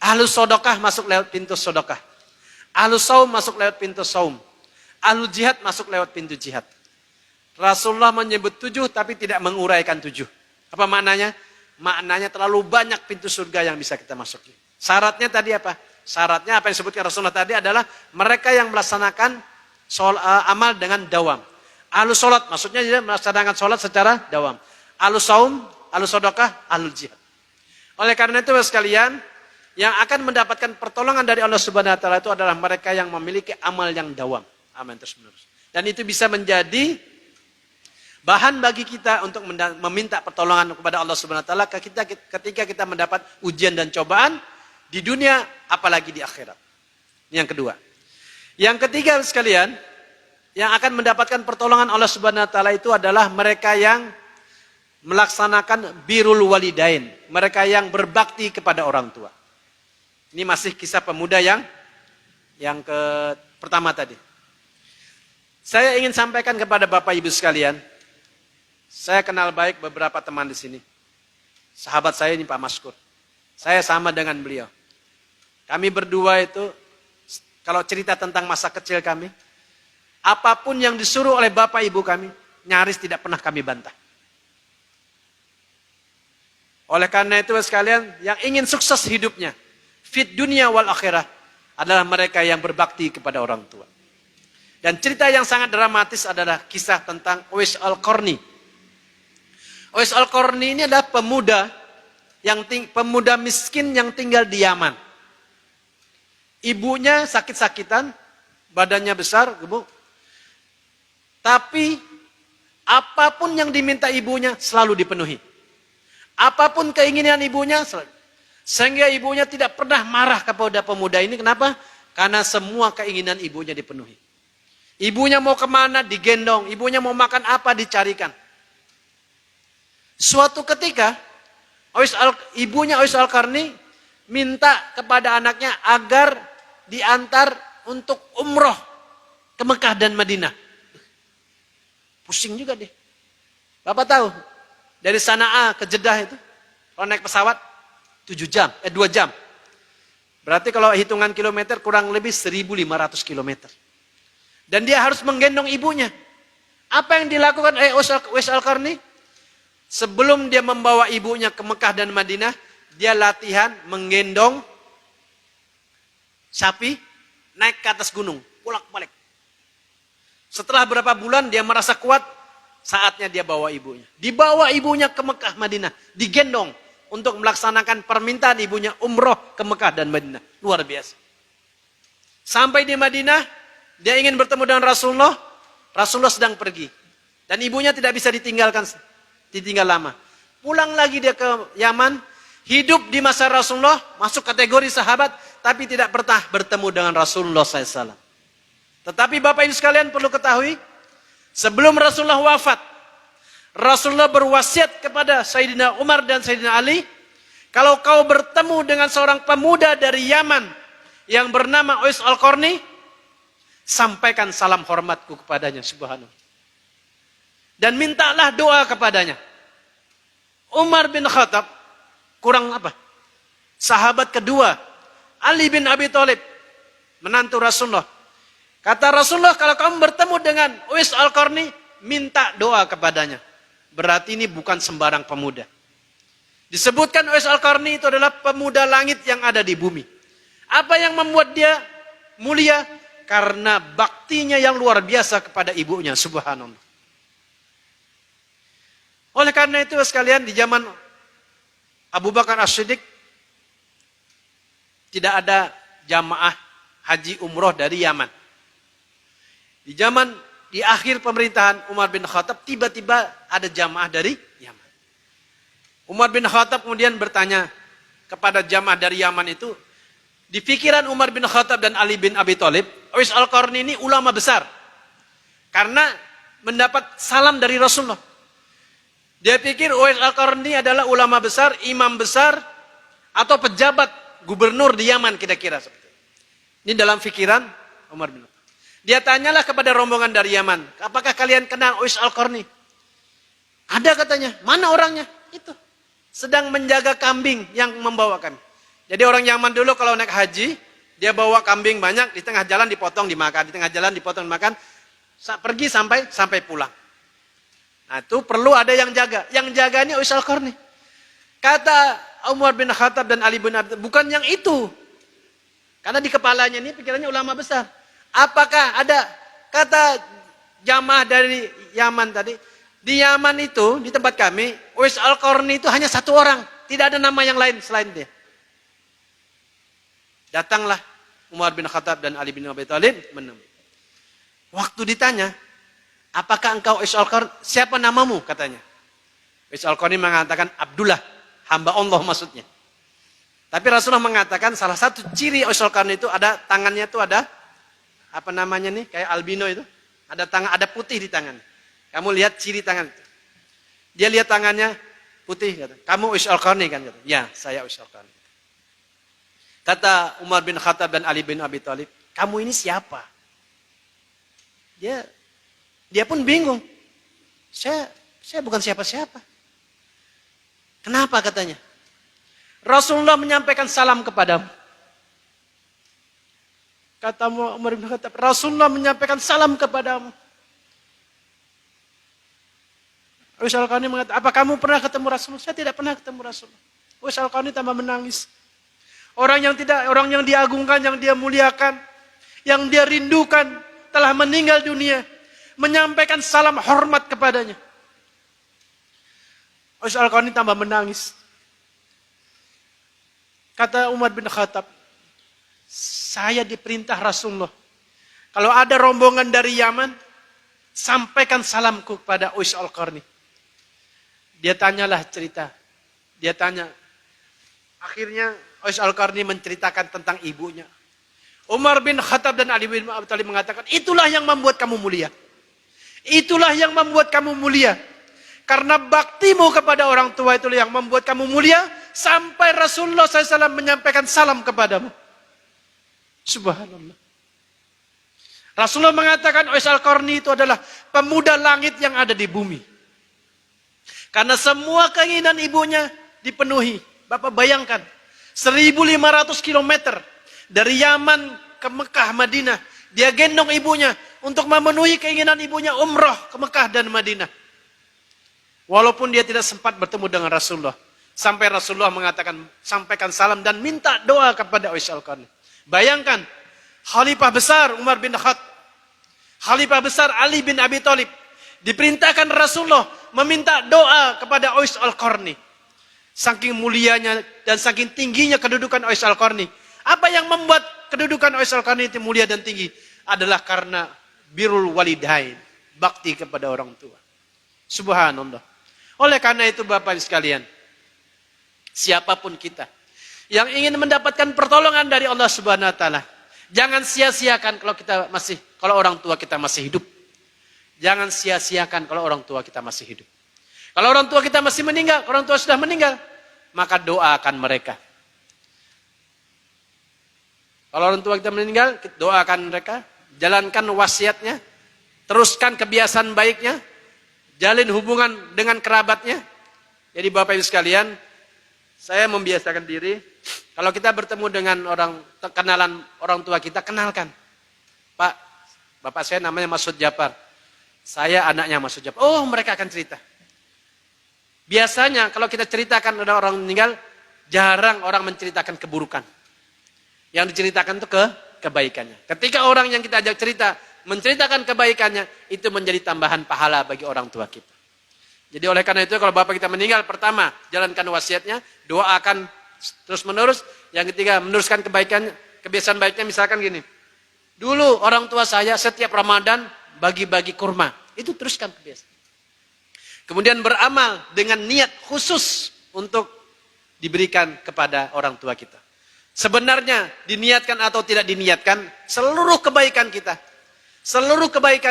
Ahlu sedekah masuk lewat pintu sedekah. Ahlu saum masuk lewat pintu saum. Ahlu jihad masuk lewat pintu jihad. Rasulullah menyebut 7 tapi tidak menguraikan 7. Apa maknanya? Maknanya terlalu banyak pintu surga yang bisa kita masuki. Syaratnya tadi apa? Syaratnya apa yang disebutkan Rasulullah tadi adalah mereka yang melaksanakan amal dengan dawam. Ahlus sholat, maksudnya dia melaksanakan sholat secara dawam. Ahlus saum, ahlus sedekah, ahlul jihad. Oleh karena itu sekalian, yang akan mendapatkan pertolongan dari Allah Subhanahu wa taala itu adalah mereka yang memiliki amal yang dawam, amal terus menerus. Dan itu bisa menjadi bahan bagi kita untuk meminta pertolongan kepada Allah Subhanahu wa taala ketika kita mendapat ujian dan cobaan di dunia apalagi di akhirat. Ini yang kedua. Yang ketiga sekalian, yang akan mendapatkan pertolongan Allah Subhanahu wa taala itu adalah mereka yang melaksanakan birrul walidain, mereka yang berbakti kepada orang tua. Ini masih kisah pemuda yang pertama tadi. Saya ingin sampaikan kepada Bapak Ibu sekalian, saya kenal baik beberapa teman di sini. Sahabat saya ini Pak Maskur. Saya sama dengan beliau. Kami berdua itu, kalau cerita tentang masa kecil kami, apapun yang disuruh oleh Bapak Ibu kami, nyaris tidak pernah kami bantah. Oleh karena itu sekalian, yang ingin sukses hidupnya, fit dunia wal akhirah, adalah mereka yang berbakti kepada orang tua. Dan cerita yang sangat dramatis adalah kisah tentang Uwais Al-Qarni. Uwais Al-Qarni ini adalah pemuda miskin yang tinggal di Yaman. Ibunya sakit-sakitan, badannya besar, gemuk. Tapi apapun yang diminta ibunya selalu dipenuhi. Apapun keinginan ibunya, sehingga ibunya tidak pernah marah kepada pemuda ini. Kenapa? Karena semua keinginan ibunya dipenuhi. Ibunya mau kemana, digendong. Ibunya mau makan apa, dicarikan. Suatu ketika, ibunya Uwais Al-Qarni minta kepada anaknya agar diantar untuk umroh ke Mekah dan Madinah. Pusing juga deh. Bapak tahu, dari Sana'a ke Jeddah itu, kalau naik pesawat 2 jam. Berarti kalau hitungan kilometer kurang lebih 1.500 kilometer. Dan dia harus menggendong ibunya. Apa yang dilakukan Uwais Al-Qarni? Sebelum dia membawa ibunya ke Mekah dan Madinah, dia latihan menggendong sapi naik ke atas gunung, bolak-balik. Setelah berapa bulan dia merasa kuat, saatnya dia bawa ibunya. Dibawa ibunya ke Mekah Madinah, digendong untuk melaksanakan permintaan ibunya umroh ke Mekah dan Madinah. Luar biasa. Sampai di Madinah, dia ingin bertemu dengan Rasulullah. Rasulullah sedang pergi. Dan ibunya tidak bisa ditinggal lama. Pulang lagi dia ke Yaman, hidup di masa Rasulullah, masuk kategori sahabat, tapi tidak pernah bertemu dengan Rasulullah SAW. Tetapi Bapak Ibu sekalian perlu ketahui, sebelum Rasulullah wafat, Rasulullah berwasiat kepada Sayyidina Umar dan Sayyidina Ali, kalau kau bertemu dengan seorang pemuda dari Yaman yang bernama Uwais Al-Qarni, sampaikan salam hormatku kepadanya, subhanallah. Dan mintalah doa kepadanya. Umar bin Khattab, kurang apa? Sahabat kedua, Ali bin Abi Thalib, menantu Rasulullah. Kata Rasulullah, kalau kamu bertemu dengan Uwais Al-Qarni, minta doa kepadanya. Berarti ini bukan sembarang pemuda. Disebutkan Uwais Al-Qarni itu adalah pemuda langit yang ada di bumi. Apa yang membuat dia mulia? Karena baktinya yang luar biasa kepada ibunya, subhanallah. Oleh karena itu sekalian, di zaman Abu Bakar As-Siddiq, tidak ada jamaah haji umroh dari Yaman. Di akhir pemerintahan Umar bin Khattab, tiba-tiba ada jamaah dari Yaman. Umar bin Khattab kemudian bertanya kepada jamaah dari Yaman itu, di pikiran Umar bin Khattab dan Ali bin Abi Thalib, Uwais Al-Qarni ini ulama besar. Karena mendapat salam dari Rasulullah. Dia pikir Uwais Al-Qarni adalah ulama besar, imam besar, atau pejabat gubernur di Yaman kira-kira seperti itu. Ini dalam pikiran Umar bin Khattab. Dia tanyalah kepada rombongan dari Yaman, apakah kalian kenal Uwais Al-Qarni? Ada katanya, mana orangnya? Itu. Sedang menjaga kambing yang membawa kami. Jadi orang Yaman dulu kalau naik haji, dia bawa kambing banyak, di tengah jalan dipotong dimakan, di tengah jalan dipotong dimakan, pergi sampai pulang. Nah itu perlu ada yang jaga. Yang jaga ini Uwais Al-Qarni. Kata Umar bin Khattab dan Ali bin Abi Thalib, bukan yang itu. Karena di kepalanya ini pikirannya ulama besar. Apakah ada Kata jamaah dari Yaman tadi, di Yaman itu, di tempat kami, Uwais Al-Qarni itu hanya satu orang. Tidak ada nama yang lain selain dia. Datanglah Umar bin Khattab dan Ali bin Abi Thalib menemui. Waktu ditanya, apakah engkau Uwais Al-Qarni? Siapa namamu? Katanya. Uwais Al-Qarni mengatakan, Abdullah, hamba Allah maksudnya. Tapi Rasulullah mengatakan salah satu ciri Uwais Al-Qarni itu ada tangannya itu ada apa namanya nih, kayak albino itu. Ada tangan, ada putih di tangan. Kamu lihat ciri tangan. Dia lihat tangannya putih. Kata. Kamu Uwais Al-Qarni kan? Kata. Ya, saya Uwais Al-Qarni. Kata Umar bin Khattab dan Ali bin Abi Thalib, kamu ini siapa? Dia pun bingung. Saya bukan siapa-siapa. Kenapa katanya? Rasulullah menyampaikan salam kepadamu. Kata Umar bin Khattab, Rasulullah menyampaikan salam kepadamu. Uwais Al-Qarni mengatakan, apa kamu pernah ketemu Rasulullah? Saya tidak pernah ketemu Rasulullah. Uwais Al-Qarni tambah menangis. Orang yang diagungkan, yang dia muliakan, yang dia rindukan, telah meninggal dunia. Menyampaikan salam hormat kepadanya. Uwais Al-Qarni tambah menangis. Kata Umar bin Khattab, saya diperintah Rasulullah. Kalau ada rombongan dari Yaman, sampaikan salamku kepada Uwais Al-Qarni. Dia tanyalah cerita. Dia tanya. Akhirnya Uwais Al-Qarni menceritakan tentang ibunya. Umar bin Khattab dan Ali bin Abi Thalib mengatakan, itulah yang membuat kamu mulia. Itulah yang membuat kamu mulia. Karena baktimu kepada orang tua itulah yang membuat kamu mulia. Sampai Rasulullah SAW menyampaikan salam kepadamu. Subhanallah. Rasulullah mengatakan Uwais Al-Qarni itu adalah pemuda langit yang ada di bumi. Karena semua keinginan ibunya dipenuhi. Bapak bayangkan, 1.500 km dari Yaman ke Mekah, Madinah. Dia gendong ibunya untuk memenuhi keinginan ibunya umrah ke Mekah dan Madinah. Walaupun dia tidak sempat bertemu dengan Rasulullah. Sampai Rasulullah mengatakan, sampaikan salam dan minta doa kepada Uwais Al-Qarni. Bayangkan, Khalifah besar Umar bin Khattab, Khalifah besar Ali bin Abi Thalib, diperintahkan Rasulullah meminta doa kepada Uwais Al-Qarni. Saking mulianya dan saking tingginya kedudukan Uwais Al-Qarni. Apa yang membuat kedudukan Uwais Al-Qarni itu mulia dan tinggi? Adalah karena birrul walidain, bakti kepada orang tua. Subhanallah. Oleh karena itu Bapak sekalian, siapapun kita yang ingin mendapatkan pertolongan dari Allah Subhanahu wa taala, jangan sia-siakan kalau orang tua kita masih hidup. Jangan sia-siakan kalau orang tua kita masih hidup. Kalau orang tua kita masih meninggal, orang tua sudah meninggal, maka doakan mereka. Kalau orang tua kita meninggal, doakan mereka, jalankan wasiatnya, teruskan kebiasaan baiknya, jalin hubungan dengan kerabatnya. Jadi Bapak Ibu sekalian, saya membiasakan diri, kalau kita bertemu dengan kenalan orang tua kita, kenalkan. Pak, bapak saya namanya Masud Japar. Saya anaknya Masud Japar. Oh, mereka akan cerita. Biasanya kalau kita ceritakan ada orang meninggal, jarang orang menceritakan keburukan. Yang diceritakan itu kebaikannya. Ketika orang yang kita ajak cerita, menceritakan kebaikannya, itu menjadi tambahan pahala bagi orang tua kita. Jadi oleh karena itu kalau bapak kita meninggal, pertama jalankan wasiatnya, doakan terus menerus. Yang ketiga meneruskan kebaikan, kebiasaan baiknya misalkan gini. Dulu orang tua saya setiap Ramadan bagi-bagi kurma, itu teruskan kebiasaan. Kemudian beramal dengan niat khusus untuk diberikan kepada orang tua kita. Sebenarnya diniatkan atau tidak diniatkan, seluruh kebaikan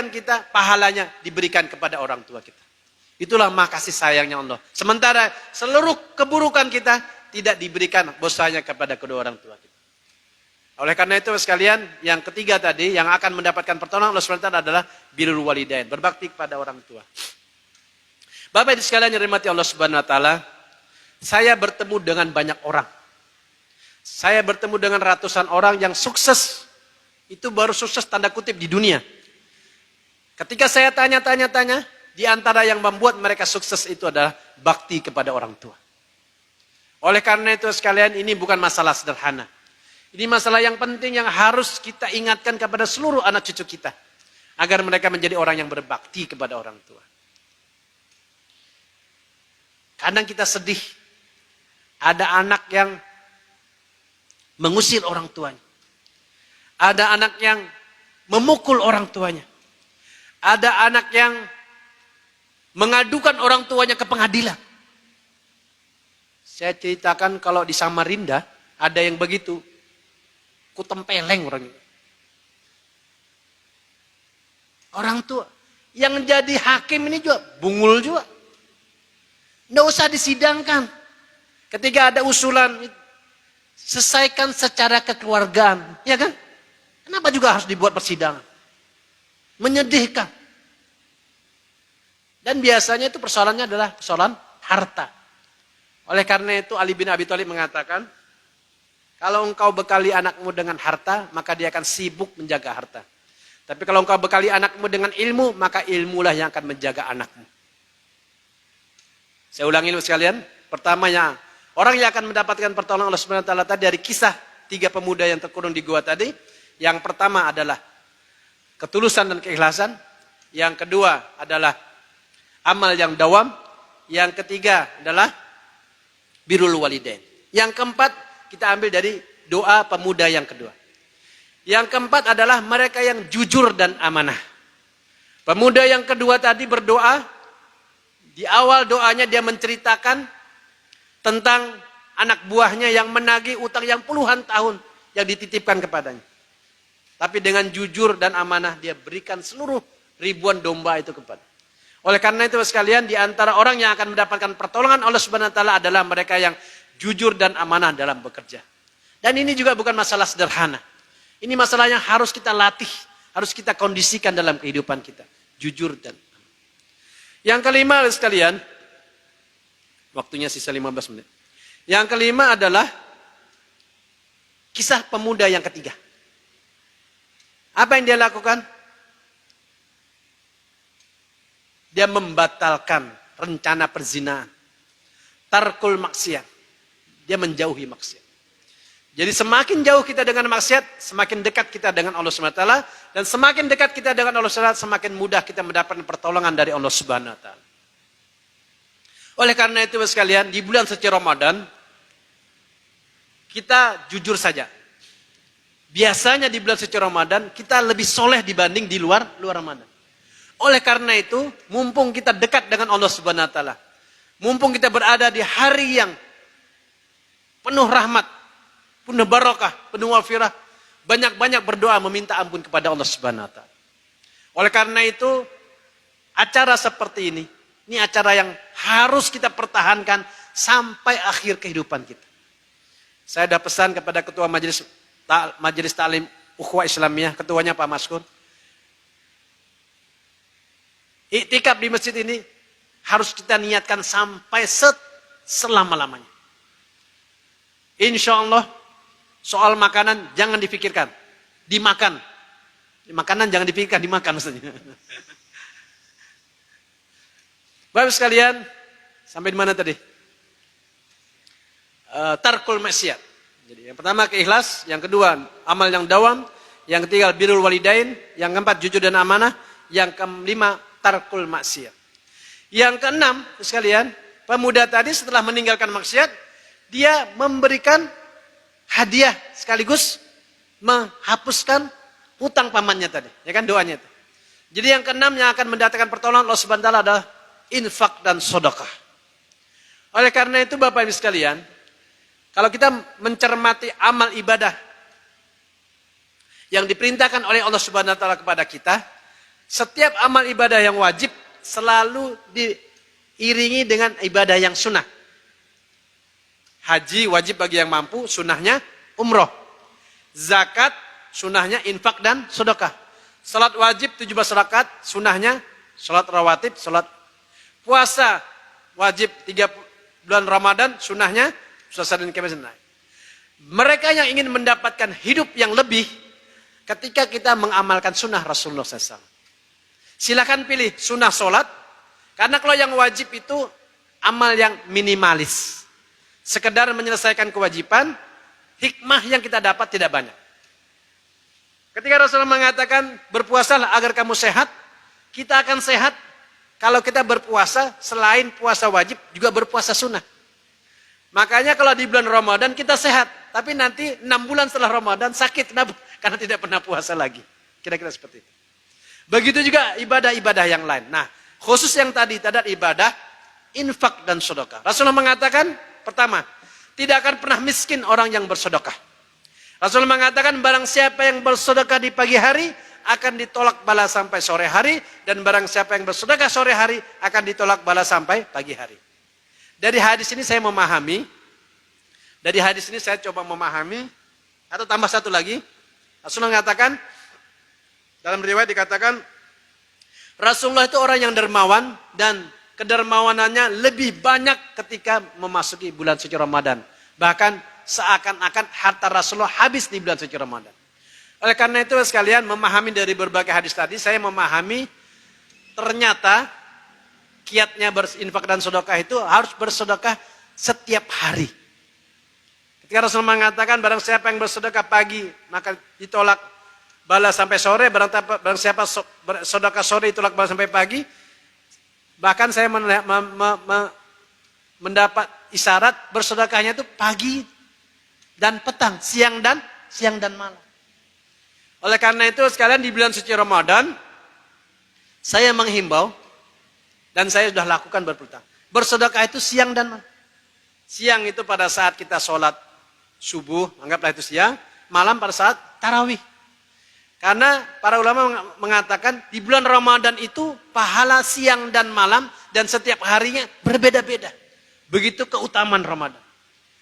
kita pahalanya diberikan kepada orang tua kita. Itulah makasih sayangnya Allah. Sementara seluruh keburukan kita tidak diberikan dosanya kepada kedua orang tua kita. Oleh karena itu sekalian, yang ketiga tadi yang akan mendapatkan pertolongan Allah SWT adalah birrul walidain, berbakti kepada orang tua. Bapak Ibu sekalian yang dirahmati Allah Subhanahu wa taala, saya bertemu dengan banyak orang. Saya bertemu dengan ratusan orang yang sukses. Itu baru sukses tanda kutip di dunia. Ketika saya tanya, di antara yang membuat mereka sukses itu adalah bakti kepada orang tua. Oleh karena itu sekalian, ini bukan masalah sederhana. Ini masalah yang penting yang harus kita ingatkan kepada seluruh anak cucu kita. Agar mereka menjadi orang yang berbakti kepada orang tua. Kadang kita sedih. Ada anak yang mengusir orang tuanya. Ada anak yang memukul orang tuanya. Ada anak yang mengadukan orang tuanya ke pengadilan. Saya ceritakan kalau di Samarinda ada yang begitu. Kutempeleng orangnya. Orang tua yang jadi hakim ini juga bungul juga. Nggak usah disidangkan. Ketika ada usulan, selesaikan secara kekeluargaan, ya kan? Kenapa juga harus dibuat persidangan? Menyedihkan. Dan biasanya itu persoalannya adalah persoalan harta. Oleh karena itu Ali bin Abi Thalib mengatakan, kalau engkau bekali anakmu dengan harta, maka dia akan sibuk menjaga harta. Tapi kalau engkau bekali anakmu dengan ilmu, maka ilmulah yang akan menjaga anakmu. Saya ulangi dulu sekalian. Pertamanya, orang yang akan mendapatkan pertolongan Allah Subhanahu wa taala tadi dari kisah 3 pemuda yang terkurung di gua tadi. Yang pertama adalah ketulusan dan keikhlasan. Yang kedua adalah amal yang dawam. Yang ketiga adalah birrul walidain. Yang keempat kita ambil dari doa pemuda yang kedua. Yang keempat adalah mereka yang jujur dan amanah. Pemuda yang kedua tadi berdoa. Di awal doanya dia menceritakan tentang anak buahnya yang menagih utang yang puluhan tahun yang dititipkan kepadanya. Tapi dengan jujur dan amanah dia berikan seluruh ribuan domba itu kepada. Oleh karena itu sekalian, di antara orang yang akan mendapatkan pertolongan Allah Subhanahu wa taala adalah mereka yang jujur dan amanah dalam bekerja. Dan ini juga bukan masalah sederhana. Ini masalah yang harus kita latih, harus kita kondisikan dalam kehidupan kita. Jujur dan amanah. Yang kelima sekalian, waktunya sisa 15 menit. Yang kelima adalah kisah pemuda yang ketiga. Apa yang dia lakukan? Dia membatalkan rencana perzinahan. Tarkul maksiat. Dia menjauhi maksiat. Jadi semakin jauh kita dengan maksiat, semakin dekat kita dengan Allah Subhanahu wa taala, dan semakin dekat kita dengan Allah Subhanahu wa taala, semakin mudah kita mendapatkan pertolongan dari Allah Subhanahu wa taala. Oleh karena itu sekalian, di bulan suci Ramadan kita jujur saja. Biasanya di bulan suci Ramadan kita lebih soleh dibanding di luar Ramadan. Oleh karena itu, mumpung kita dekat dengan Allah Subhanahu wa taala, mumpung kita berada di hari yang penuh rahmat, penuh barakah, penuh wafirah, banyak-banyak berdoa meminta ampun kepada Allah Subhanahu wa taala. Oleh karena itu, acara seperti ini acara yang harus kita pertahankan sampai akhir kehidupan kita. Saya ada pesan kepada ketua Majelis Ta'lim Ukhuwah Islamiyah, ketuanya Pak Maskur. Iktikaf di masjid ini harus kita niatkan sampai selama-lamanya. Insya Allah soal makanan jangan difikirkan, dimakan. Makanan jangan dipikirkan, dimakan maksudnya. Bapak sekalian, sampai di mana tadi? Tarkul maksiat. Jadi yang pertama keikhlas, yang kedua amal yang dawam, yang ketiga birrul walidain, yang keempat jujur dan amanah, yang kelima tarkul maksiat. Yang keenam sekalian, pemuda tadi setelah meninggalkan maksiat, dia memberikan hadiah sekaligus menghapuskan hutang pamannya tadi. Ya kan doanya itu. Jadi yang keenam yang akan mendatangkan pertolongan Allah Subhanahu wa taala adalah infak dan sedekah. Oleh karena itu Bapak Ibu sekalian, kalau kita mencermati amal ibadah yang diperintahkan oleh Allah Subhanahu wa taala kepada kita, setiap amal ibadah yang wajib selalu diiringi dengan ibadah yang sunnah. Haji wajib bagi yang mampu, sunnahnya umroh. Zakat, sunnahnya infak dan sedekah. Salat wajib 17 rakaat, sunnahnya salat rawatib, salat puasa wajib 3 bulan Ramadan, sunnahnya puasa dan kemis. Mereka yang ingin mendapatkan hidup yang lebih ketika kita mengamalkan sunnah Rasulullah SAW. Silakan pilih sunnah salat, karena kalau yang wajib itu amal yang minimalis. Sekedar menyelesaikan kewajiban, hikmah yang kita dapat tidak banyak. Ketika Rasulullah mengatakan berpuasalah agar kamu sehat, kita akan sehat kalau kita berpuasa selain puasa wajib juga berpuasa sunnah. Makanya kalau di bulan Ramadan kita sehat, tapi nanti 6 bulan setelah Ramadan sakit. Kenapa? Karena tidak pernah puasa lagi. Kira-kira seperti itu. Begitu juga ibadah-ibadah yang lain. Nah, khusus yang tadi ibadah, infak dan sedekah. Rasulullah mengatakan, pertama, tidak akan pernah miskin orang yang bersedekah. Rasulullah mengatakan barang siapa yang bersedekah di pagi hari akan ditolak bala sampai sore hari, dan barang siapa yang bersedekah sore hari akan ditolak bala sampai pagi hari. Dari hadis ini saya memahami, saya coba memahami, atau tambah satu lagi, Rasulullah mengatakan, dalam riwayat dikatakan, Rasulullah itu orang yang dermawan dan kedermawanannya lebih banyak ketika memasuki bulan suci Ramadan. Bahkan seakan-akan harta Rasulullah habis di bulan suci Ramadan. Oleh karena itu sekalian, memahami dari berbagai hadis tadi, saya memahami ternyata kiatnya berinfak dan sedekah itu harus bersedekah setiap hari. Ketika Rasulullah mengatakan barang siapa yang bersedekah pagi maka ditolak bala sampai sore, barang siapa bersedekah sore ditolak bala sampai pagi. Bahkan saya mendapat isyarat bersedekahnya itu pagi dan petang, siang dan malam. Oleh karena itu sekalian di bulan suci Ramadan saya menghimbau dan saya sudah lakukan berpuluh-tahun. Bersedekah itu siang dan malam. Siang itu pada saat kita sholat subuh, anggaplah itu siang. Malam pada saat tarawih. Karena para ulama mengatakan di bulan Ramadan itu pahala siang dan malam dan setiap harinya berbeda-beda. Begitu keutamaan Ramadan.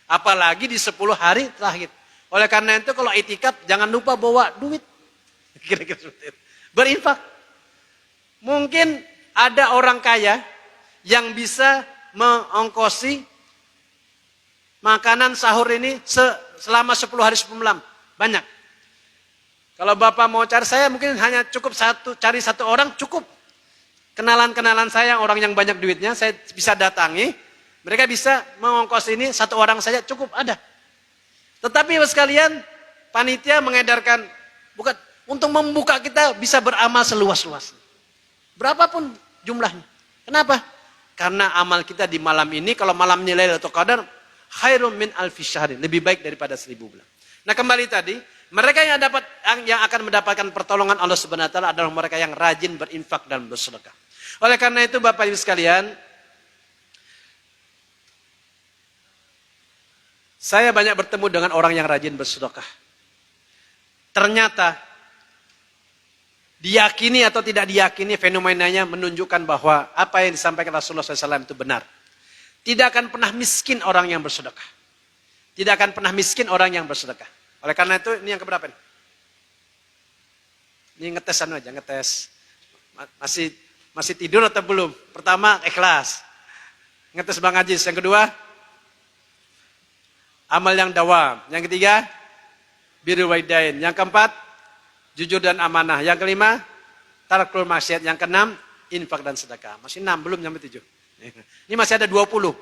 Apalagi di 10 hari terakhir. Oleh karena itu kalau itikaf jangan lupa bawa duit. Kira-kira seperti itu. Berinfak. Mungkin ada orang kaya yang bisa mengongkosi makanan sahur ini selama 10 hari 10 malam. Banyak. Kalau Bapak mau cari saya mungkin hanya cukup cari satu orang cukup. Kenalan-kenalan saya orang yang banyak duitnya saya bisa datangi. Mereka bisa mengongkos ini satu orang saja cukup ada. Tetapi sekalian panitia mengedarkan bukan untuk membuka kita bisa beramal seluas-luasnya. Berapapun jumlahnya. Kenapa? Karena amal kita di malam ini, kalau malamnya Lailatul Qadar, khairum min alfi syahrin, lebih baik daripada 1000 bulan. Nah kembali tadi, mereka yang akan mendapatkan pertolongan Allah Subhanahu wa taala adalah mereka yang rajin berinfak dan bersedekah. Oleh karena itu Bapak Ibu sekalian, saya banyak bertemu dengan orang yang rajin bersedekah. Ternyata diyakini atau tidak diyakini fenomenanya menunjukkan bahwa apa yang disampaikan Rasulullah SAW itu benar. Tidak akan pernah miskin orang yang bersedekah. Tidak akan pernah miskin orang yang bersedekah. Oleh karena itu ini yang keberapa nih? Ini ngetes aja, ngetes. Masih tidur atau belum? Pertama ikhlas. Ngetes Bang Ajis. Yang kedua amal yang dawam. Yang ketiga birrul walidain. Yang keempat jujur dan amanah. Yang kelima, tarkul maksiat. Yang keenam, infak dan sedekah. Masih 6, belum sampai 7. Ini masih ada 20.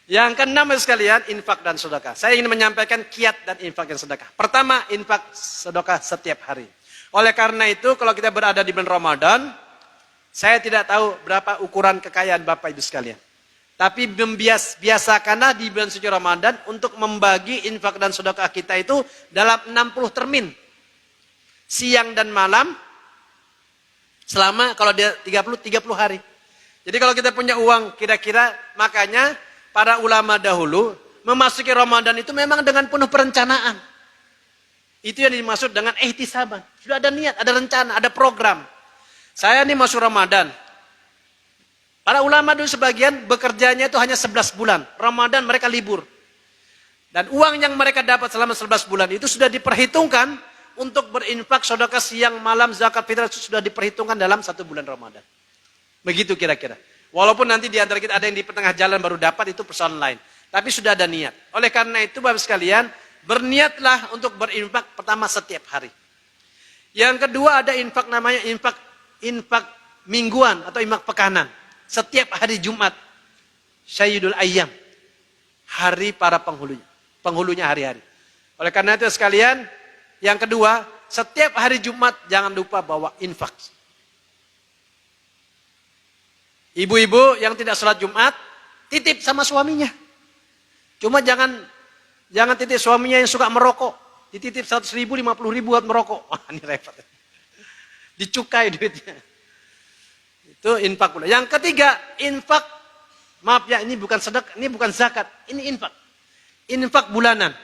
Yang keenam sekalian, infak dan sedekah. Saya ingin menyampaikan kiat dan infak dan sedekah. Pertama, infak sedekah setiap hari. Oleh karena itu, kalau kita berada di bulan Ramadan, saya tidak tahu berapa ukuran kekayaan Bapak Ibu sekalian. Tapi biasakanlah di bulan suci Ramadan untuk membagi infak dan sedekah kita itu dalam 60 termin. Siang dan malam selama kalau dia 30 hari. Jadi kalau kita punya uang kira-kira, makanya para ulama dahulu memasuki Ramadan itu memang dengan penuh perencanaan. Itu yang dimaksud dengan ihtisaban. Sudah ada niat, ada rencana, ada program. Saya nih masuk Ramadan. Para ulama dulu sebagian bekerjanya itu hanya 11 bulan. Ramadan mereka libur. Dan uang yang mereka dapat selama 11 bulan itu sudah diperhitungkan untuk berinfak, sedekah siang, malam, zakat fitrah itu sudah diperhitungkan dalam 1 bulan Ramadan. Begitu kira-kira. Walaupun nanti di antara kita ada yang di tengah jalan baru dapat, itu persoalan lain. Tapi sudah ada niat. Oleh karena itu Bapak sekalian, berniatlah untuk berinfak pertama setiap hari. Yang kedua ada infak namanya infak mingguan atau infak pekanan. Setiap hari Jumat, Sayyidul Ayyam, hari para penghulunya hari-hari. Oleh karena itu sekalian, Yang kedua, setiap hari Jumat jangan lupa bawa infak. Ibu-ibu yang tidak sholat Jumat, titip sama suaminya. Cuma jangan titip suaminya yang suka merokok. Dititip 100.000, 50.000 buat merokok. Wah, ini repot. Dicukai duitnya. Itu infak pula. Yang ketiga, infak. Maaf ya, ini bukan sedekah, ini bukan zakat. Ini infak. Infak bulanan.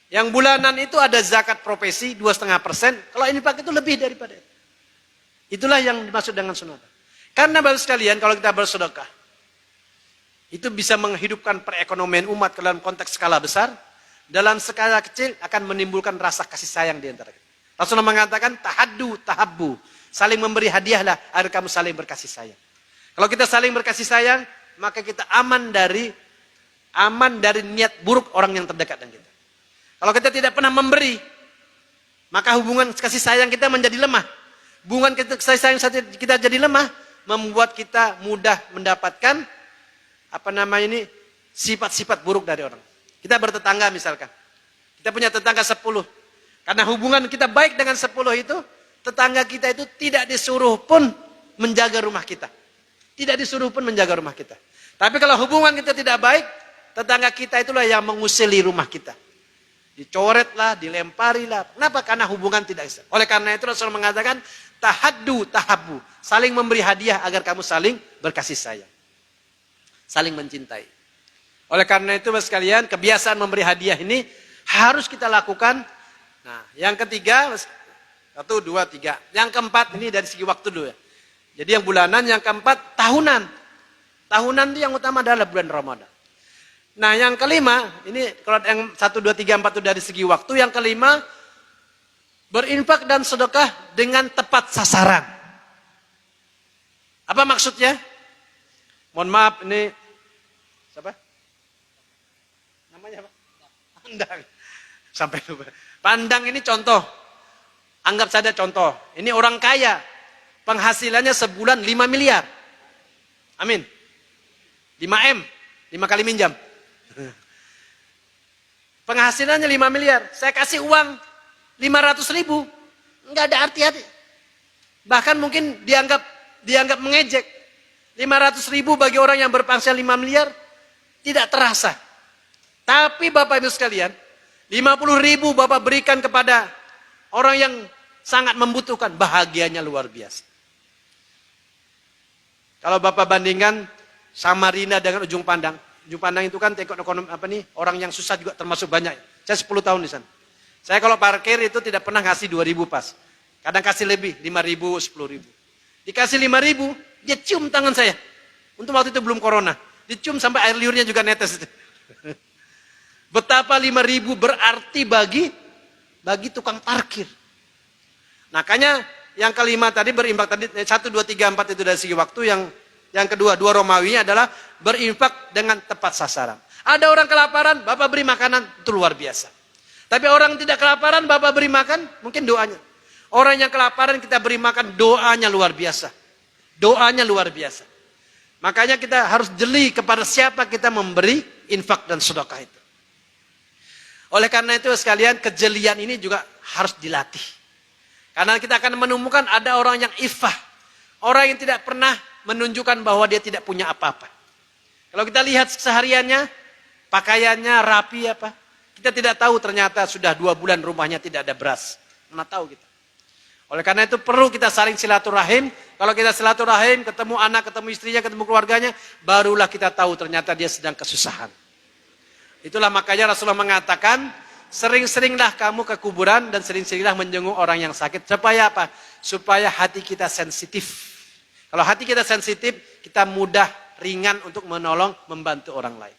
Yang bulanan itu ada zakat profesi 2,5%. Kalau infak itu lebih daripada itu. Itulah yang dimaksud dengan sunat. Karena baru sekalian kalau kita bersedekah, itu bisa menghidupkan perekonomian umat dalam konteks skala besar. Dalam skala kecil akan menimbulkan rasa kasih sayang di antara kita. Rasulullah mengatakan tahaddu tahabbu. Saling memberi hadiahlah agar kamu saling berkasih sayang. Kalau kita saling berkasih sayang, maka kita aman dari niat buruk orang yang terdekat dengan kita. Kalau kita tidak pernah memberi, maka hubungan kasih sayang kita menjadi lemah. Hubungan kasih sayang kita jadi lemah, membuat kita mudah mendapatkan sifat-sifat buruk dari orang. Kita bertetangga misalkan. Kita punya tetangga 10. Karena hubungan kita baik dengan 10 itu, tetangga kita itu tidak disuruh pun menjaga rumah kita. Tidak disuruh pun menjaga rumah kita. Tapi kalau hubungan kita tidak baik, tetangga kita itulah yang mengusili rumah kita. Dicoretlah, dilemparilah. Kenapa? Karena hubungan tidak bisa. Oleh karena itu Rasul mengatakan, tahaddu tahabbu. Saling memberi hadiah agar kamu saling berkasih sayang. Saling mencintai. Oleh karena itu sekalian, kebiasaan memberi hadiah ini harus kita lakukan. Nah, yang ketiga, 1, 2, 3. Yang keempat, ini dari segi waktu dulu ya. Jadi yang bulanan, yang keempat, tahunan. Tahunan itu yang utama adalah bulan Ramadan. Nah yang kelima, ini kalau yang 1, 2, 3, 4 itu dari segi waktu. Yang kelima, berinfak dan sedekah dengan tepat sasaran. Apa maksudnya? Mohon maaf, ini siapa? Namanya apa? Pandang. Sampai lupa. Pandang ini contoh. Anggap saja contoh. Ini orang kaya. Penghasilannya sebulan 5 miliar. Amin. 5M. 5 kali minjam. Penghasilannya 5 miliar. Saya kasih uang 500.000. Enggak ada arti-arti. Bahkan mungkin dianggap mengejek. 500.000 bagi orang yang berpenghasilan 5 miliar tidak terasa. Tapi Bapak Ibu sekalian, 50.000 Bapak berikan kepada orang yang sangat membutuhkan, bahagianya luar biasa. Kalau Bapak bandingkan Samarinda dengan Ujung Pandang. Ujung Pandang itu kan ekonomi orang yang susah juga termasuk banyak. Saya 10 tahun di sana. Saya kalau parkir itu tidak pernah ngasih 2.000 pas. Kadang kasih lebih, 5.000, 10.000. Dikasih 5.000, dia cium tangan saya. Untuk waktu itu belum corona. Dicium sampai air liurnya juga netes. Betapa 5.000 berarti bagi tukang parkir. Makanya yang kelima tadi berinfak tadi 1, 2, 3, 4 itu dari segi waktu. Yang kedua, 2 Romawi adalah berinfak dengan tepat sasaran. Ada orang kelaparan, Bapak beri makanan, itu luar biasa. Tapi orang tidak kelaparan, Bapak beri makan, mungkin doanya. Orang yang kelaparan kita beri makan, doanya luar biasa. Doanya luar biasa. Makanya kita harus jeli kepada siapa kita memberi infak dan sedekah itu. Oleh karena itu sekalian, kejelian ini juga harus dilatih. Karena kita akan menemukan ada orang yang ifah. Orang yang tidak pernah menunjukkan bahwa dia tidak punya apa-apa. Kalau kita lihat sehariannya, pakaiannya rapi apa. Kita tidak tahu ternyata sudah 2 bulan rumahnya tidak ada beras. Mana tahu kita. Oleh karena itu perlu kita saling silaturahim. Kalau kita silaturahim, ketemu anak, ketemu istrinya, ketemu keluarganya, barulah kita tahu ternyata dia sedang kesusahan. Itulah makanya Rasulullah mengatakan, sering-seringlah kamu ke kuburan dan sering-seringlah menjenguk orang yang sakit. Supaya apa? Supaya hati kita sensitif. Kalau hati kita sensitif, kita mudah, ringan untuk menolong, membantu orang lain.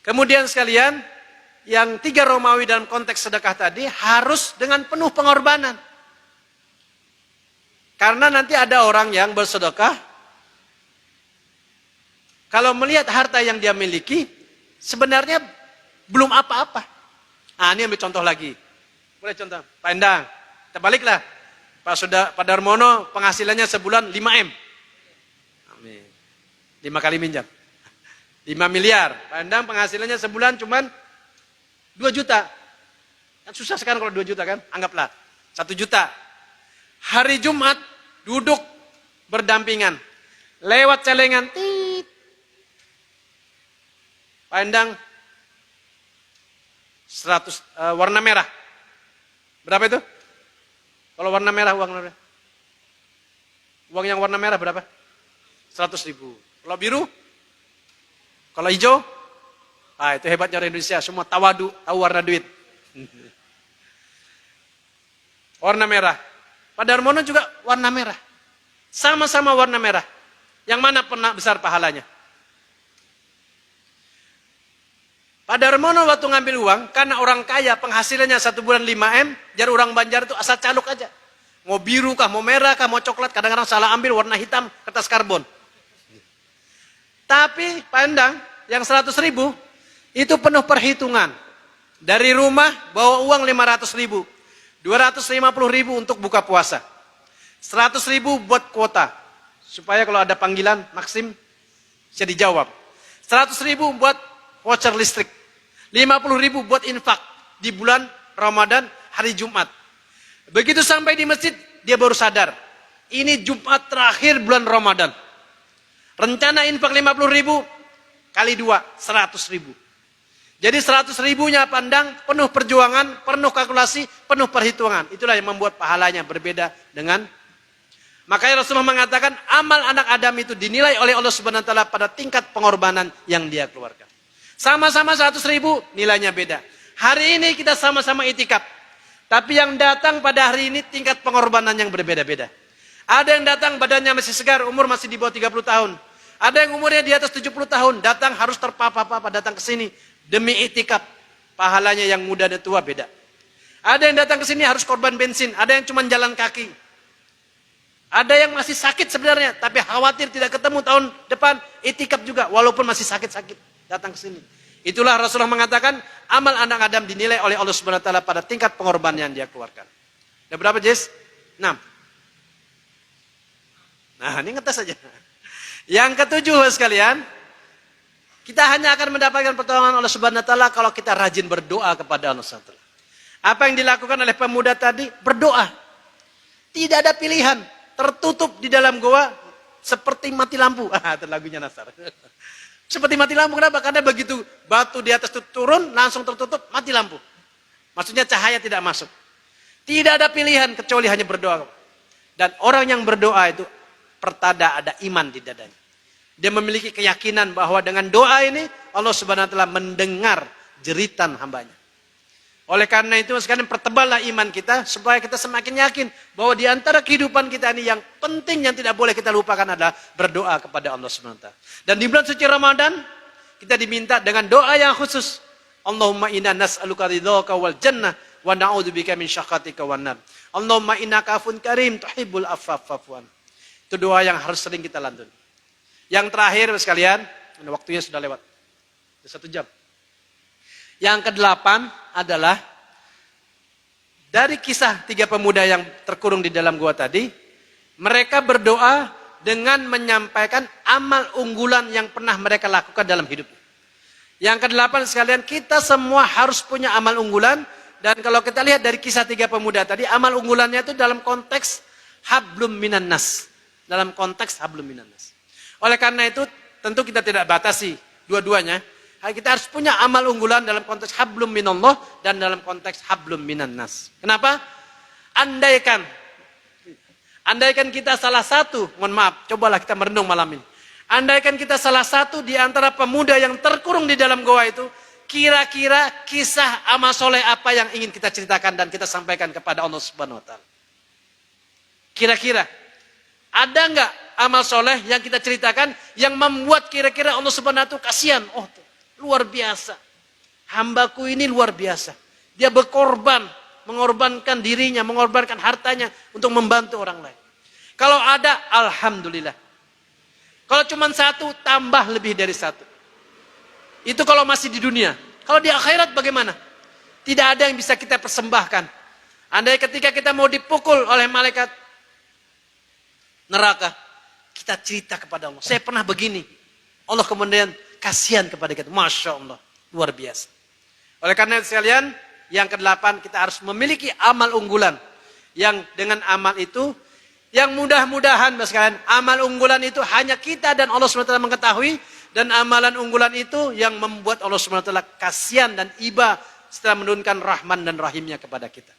Kemudian sekalian, yang 3 Romawi dalam konteks sedekah tadi harus dengan penuh pengorbanan. Karena nanti ada orang yang bersedekah, kalau melihat harta yang dia miliki, sebenarnya belum apa-apa. Ah, ini ambil contoh lagi. Boleh contoh? Pak Endang, kita baliklah. Pak Darmono penghasilannya sebulan 5M. Amin. 5 kali minjam. 5 miliar. Pak Endang penghasilannya sebulan cuman 2 juta. Kan susah sekarang kalau 2 juta kan, anggaplah 1 juta. Hari Jumat duduk berdampingan, lewat celengan, tit, pandang 100 warna merah. Berapa itu? Kalau warna merah uang yang warna merah berapa? 100.000. Kalau biru? Kalau hijau? Ah, itu hebatnya orang Indonesia, semua tawadu, tahu warna duit. Warna merah. Pak Darmono juga warna merah. Sama-sama warna merah. Yang mana pernah besar pahalanya? Pak Darmono waktu ngambil uang, karena orang kaya penghasilannya 1 bulan 5 M, jadi orang Banjar itu asal caluk aja. Mau biru kah, mau merah kah, mau coklat, kadang-kadang salah ambil warna hitam, kertas karbon. Tapi Pak Endang, yang 100.000, itu penuh perhitungan. Dari rumah bawa uang 500.000, 250.000 untuk buka puasa, 100.000 buat kuota, supaya kalau ada panggilan Maksim bisa dijawab, 100.000 buat voucher listrik, 50.000 buat infak di bulan Ramadan hari Jumat. Begitu sampai di masjid dia baru sadar, ini Jumat terakhir bulan Ramadan. Rencana infak 50.000 kali 2, 100.000. Jadi 100.000-nya pandang, penuh perjuangan, penuh kalkulasi, penuh perhitungan. Itulah yang membuat pahalanya berbeda dengan. Makanya Rasulullah mengatakan amal anak Adam itu dinilai oleh Allah Subhanahu wa taala pada tingkat pengorbanan yang dia keluarkan. Sama-sama 100.000, nilainya beda. Hari ini kita sama-sama itikaf. Tapi yang datang pada hari ini tingkat pengorbanan yang berbeda-beda. Ada yang datang badannya masih segar, umur masih di bawah 30 tahun. Ada yang umurnya di atas 70 tahun, datang harus terpapa-papa datang ke sini demi itikaf. Pahalanya yang muda dan tua beda. Ada yang datang ke sini harus korban bensin, ada yang cuma jalan kaki. Ada yang masih sakit sebenarnya, tapi khawatir tidak ketemu tahun depan, itikaf juga walaupun masih sakit-sakit datang ke sini. Itulah Rasulullah mengatakan amal anak Adam dinilai oleh Allah Subhanahu wa taala pada tingkat pengorbanan yang dia keluarkan. Ada berapa, Jess? 6. Nah, ini ngetes saja. Yang ketujuh sekalian, kita hanya akan mendapatkan pertolongan Allah Subhanahu wa taala kalau kita rajin berdoa kepada Allah Subhanahu wa taala. Apa yang dilakukan oleh pemuda tadi? Berdoa. Tidak ada pilihan, tertutup di dalam goa seperti mati lampu. Itu lagunya Nasar. Seperti mati lampu, kenapa? Karena begitu batu di atas itu turun, langsung tertutup, mati lampu. Maksudnya cahaya tidak masuk. Tidak ada pilihan kecuali hanya berdoa. Dan orang yang berdoa itu pertanda ada iman di dadanya. Dia memiliki keyakinan bahwa dengan doa ini Allah Subhanahu wa taala mendengar jeritan hambanya. Oleh karena itu sekarang perteballah iman kita supaya kita semakin yakin bahwa di antara kehidupan kita ini yang penting yang tidak boleh kita lupakan adalah berdoa kepada Allah Subhanahu wa taala. Dan di bulan suci Ramadan kita diminta dengan doa yang khusus. Allahumma inna nas'aluka ridhaka wal jannah wa na'udzubika min syakhatika wan nar. Allahumma innaka afun karim tuhibbul afwa fa'fu anna. Itu doa yang harus sering kita lantun. Yang terakhir sekalian, waktunya sudah lewat. 1 jam. Yang ke-8 adalah dari kisah 3 pemuda yang terkurung di dalam gua tadi, mereka berdoa dengan menyampaikan amal unggulan yang pernah mereka lakukan dalam hidup. Yang ke-8 sekalian, kita semua harus punya amal unggulan, dan kalau kita lihat dari kisah 3 pemuda tadi, amal unggulannya itu dalam konteks hablum minan nas. Dalam konteks hablum minan nas. Oleh karena itu, tentu kita tidak batasi dua-duanya. Kita harus punya amal unggulan dalam konteks hablum minallah dan dalam konteks hablum minan nas. Kenapa? Andaikan kita salah satu, mohon maaf, cobalah kita merenung malam ini. Andaikan kita salah satu di antara pemuda yang terkurung di dalam goa itu, kira-kira kisah amal soleh apa yang ingin kita ceritakan dan kita sampaikan kepada Allah Subhanahu wa taala? Kira-kira ada enggak amal soleh yang kita ceritakan yang membuat kira-kira Allah Subhanahu wa taala kasihan? Oh, luar biasa. Hambaku ini luar biasa. Dia berkorban, mengorbankan dirinya, mengorbankan hartanya untuk membantu orang lain. Kalau ada, alhamdulillah. Kalau cuma satu, tambah lebih dari satu. Itu kalau masih di dunia. Kalau di akhirat bagaimana? Tidak ada yang bisa kita persembahkan. Andai ketika kita mau dipukul oleh malaikat neraka, kita cerita kepada Allah. Saya pernah begini. Allah kemudian kasihan kepada kita. Masya Allah. Luar biasa. Oleh karena itu sekalian, yang ke-8 kita harus memiliki amal unggulan. Yang dengan amal itu, yang mudah-mudahan sekalian, amal unggulan itu hanya kita dan Allah SWT mengetahui. Dan amalan unggulan itu yang membuat Allah SWT kasihan dan iba setelah menurunkan rahman dan rahimnya kepada kita.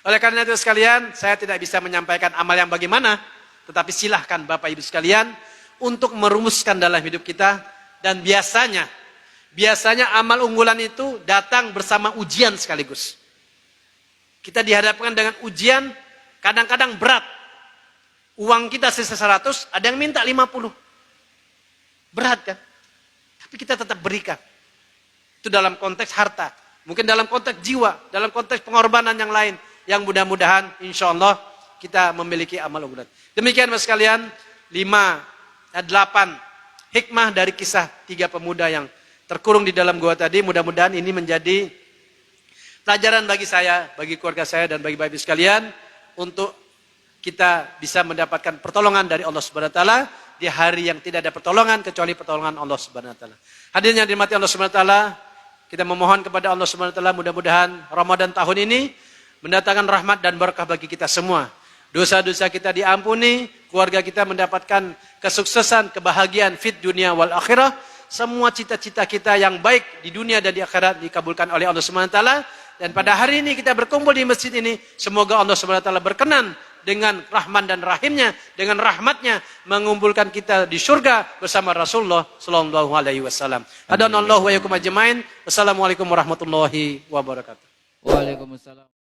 Oleh karena itu sekalian, saya tidak bisa menyampaikan amal yang bagaimana, tetapi silahkan Bapak Ibu sekalian untuk merumuskan dalam hidup kita. Dan biasanya amal unggulan itu datang bersama ujian sekaligus. Kita dihadapkan dengan ujian, kadang-kadang berat. Uang kita sisa 100, ada yang minta 50. Berat kan? Tapi kita tetap berikan. Itu dalam konteks harta. Mungkin dalam konteks jiwa, dalam konteks pengorbanan yang lain. Yang mudah-mudahan insya Allah kita memiliki amal unggulan. Demikian Mas sekalian, 8 hikmah dari kisah 3 pemuda yang terkurung di dalam gua tadi. Mudah-mudahan ini menjadi pelajaran bagi saya, bagi keluarga saya dan bagi bapak-ibu sekalian untuk kita bisa mendapatkan pertolongan dari Allah Subhanahu wa taala di hari yang tidak ada pertolongan kecuali pertolongan Allah Subhanahu wa taala. Hadirin yang dirahmati Allah Subhanahu wa taala, kita memohon kepada Allah Subhanahu wa taala mudah-mudahan Ramadan tahun ini mendatangkan rahmat dan berkah bagi kita semua. Dosa-dosa kita diampuni, keluarga kita mendapatkan kesuksesan, kebahagiaan fit dunia wal akhirah. Semua cita-cita kita yang baik di dunia dan di akhirat dikabulkan oleh Allah Subhanahu wa taala. Dan pada hari ini kita berkumpul di masjid ini, semoga Allah Subhanahu wa taala berkenan dengan rahman dan rahimnya, dengan rahmatnya mengumpulkan kita di surga bersama Rasulullah sallallahu alaihi wasallam. Hadanallahu wa iyyakum ajmain. Wassalamualaikum warahmatullahi wabarakatuh. Waalaikumsalam.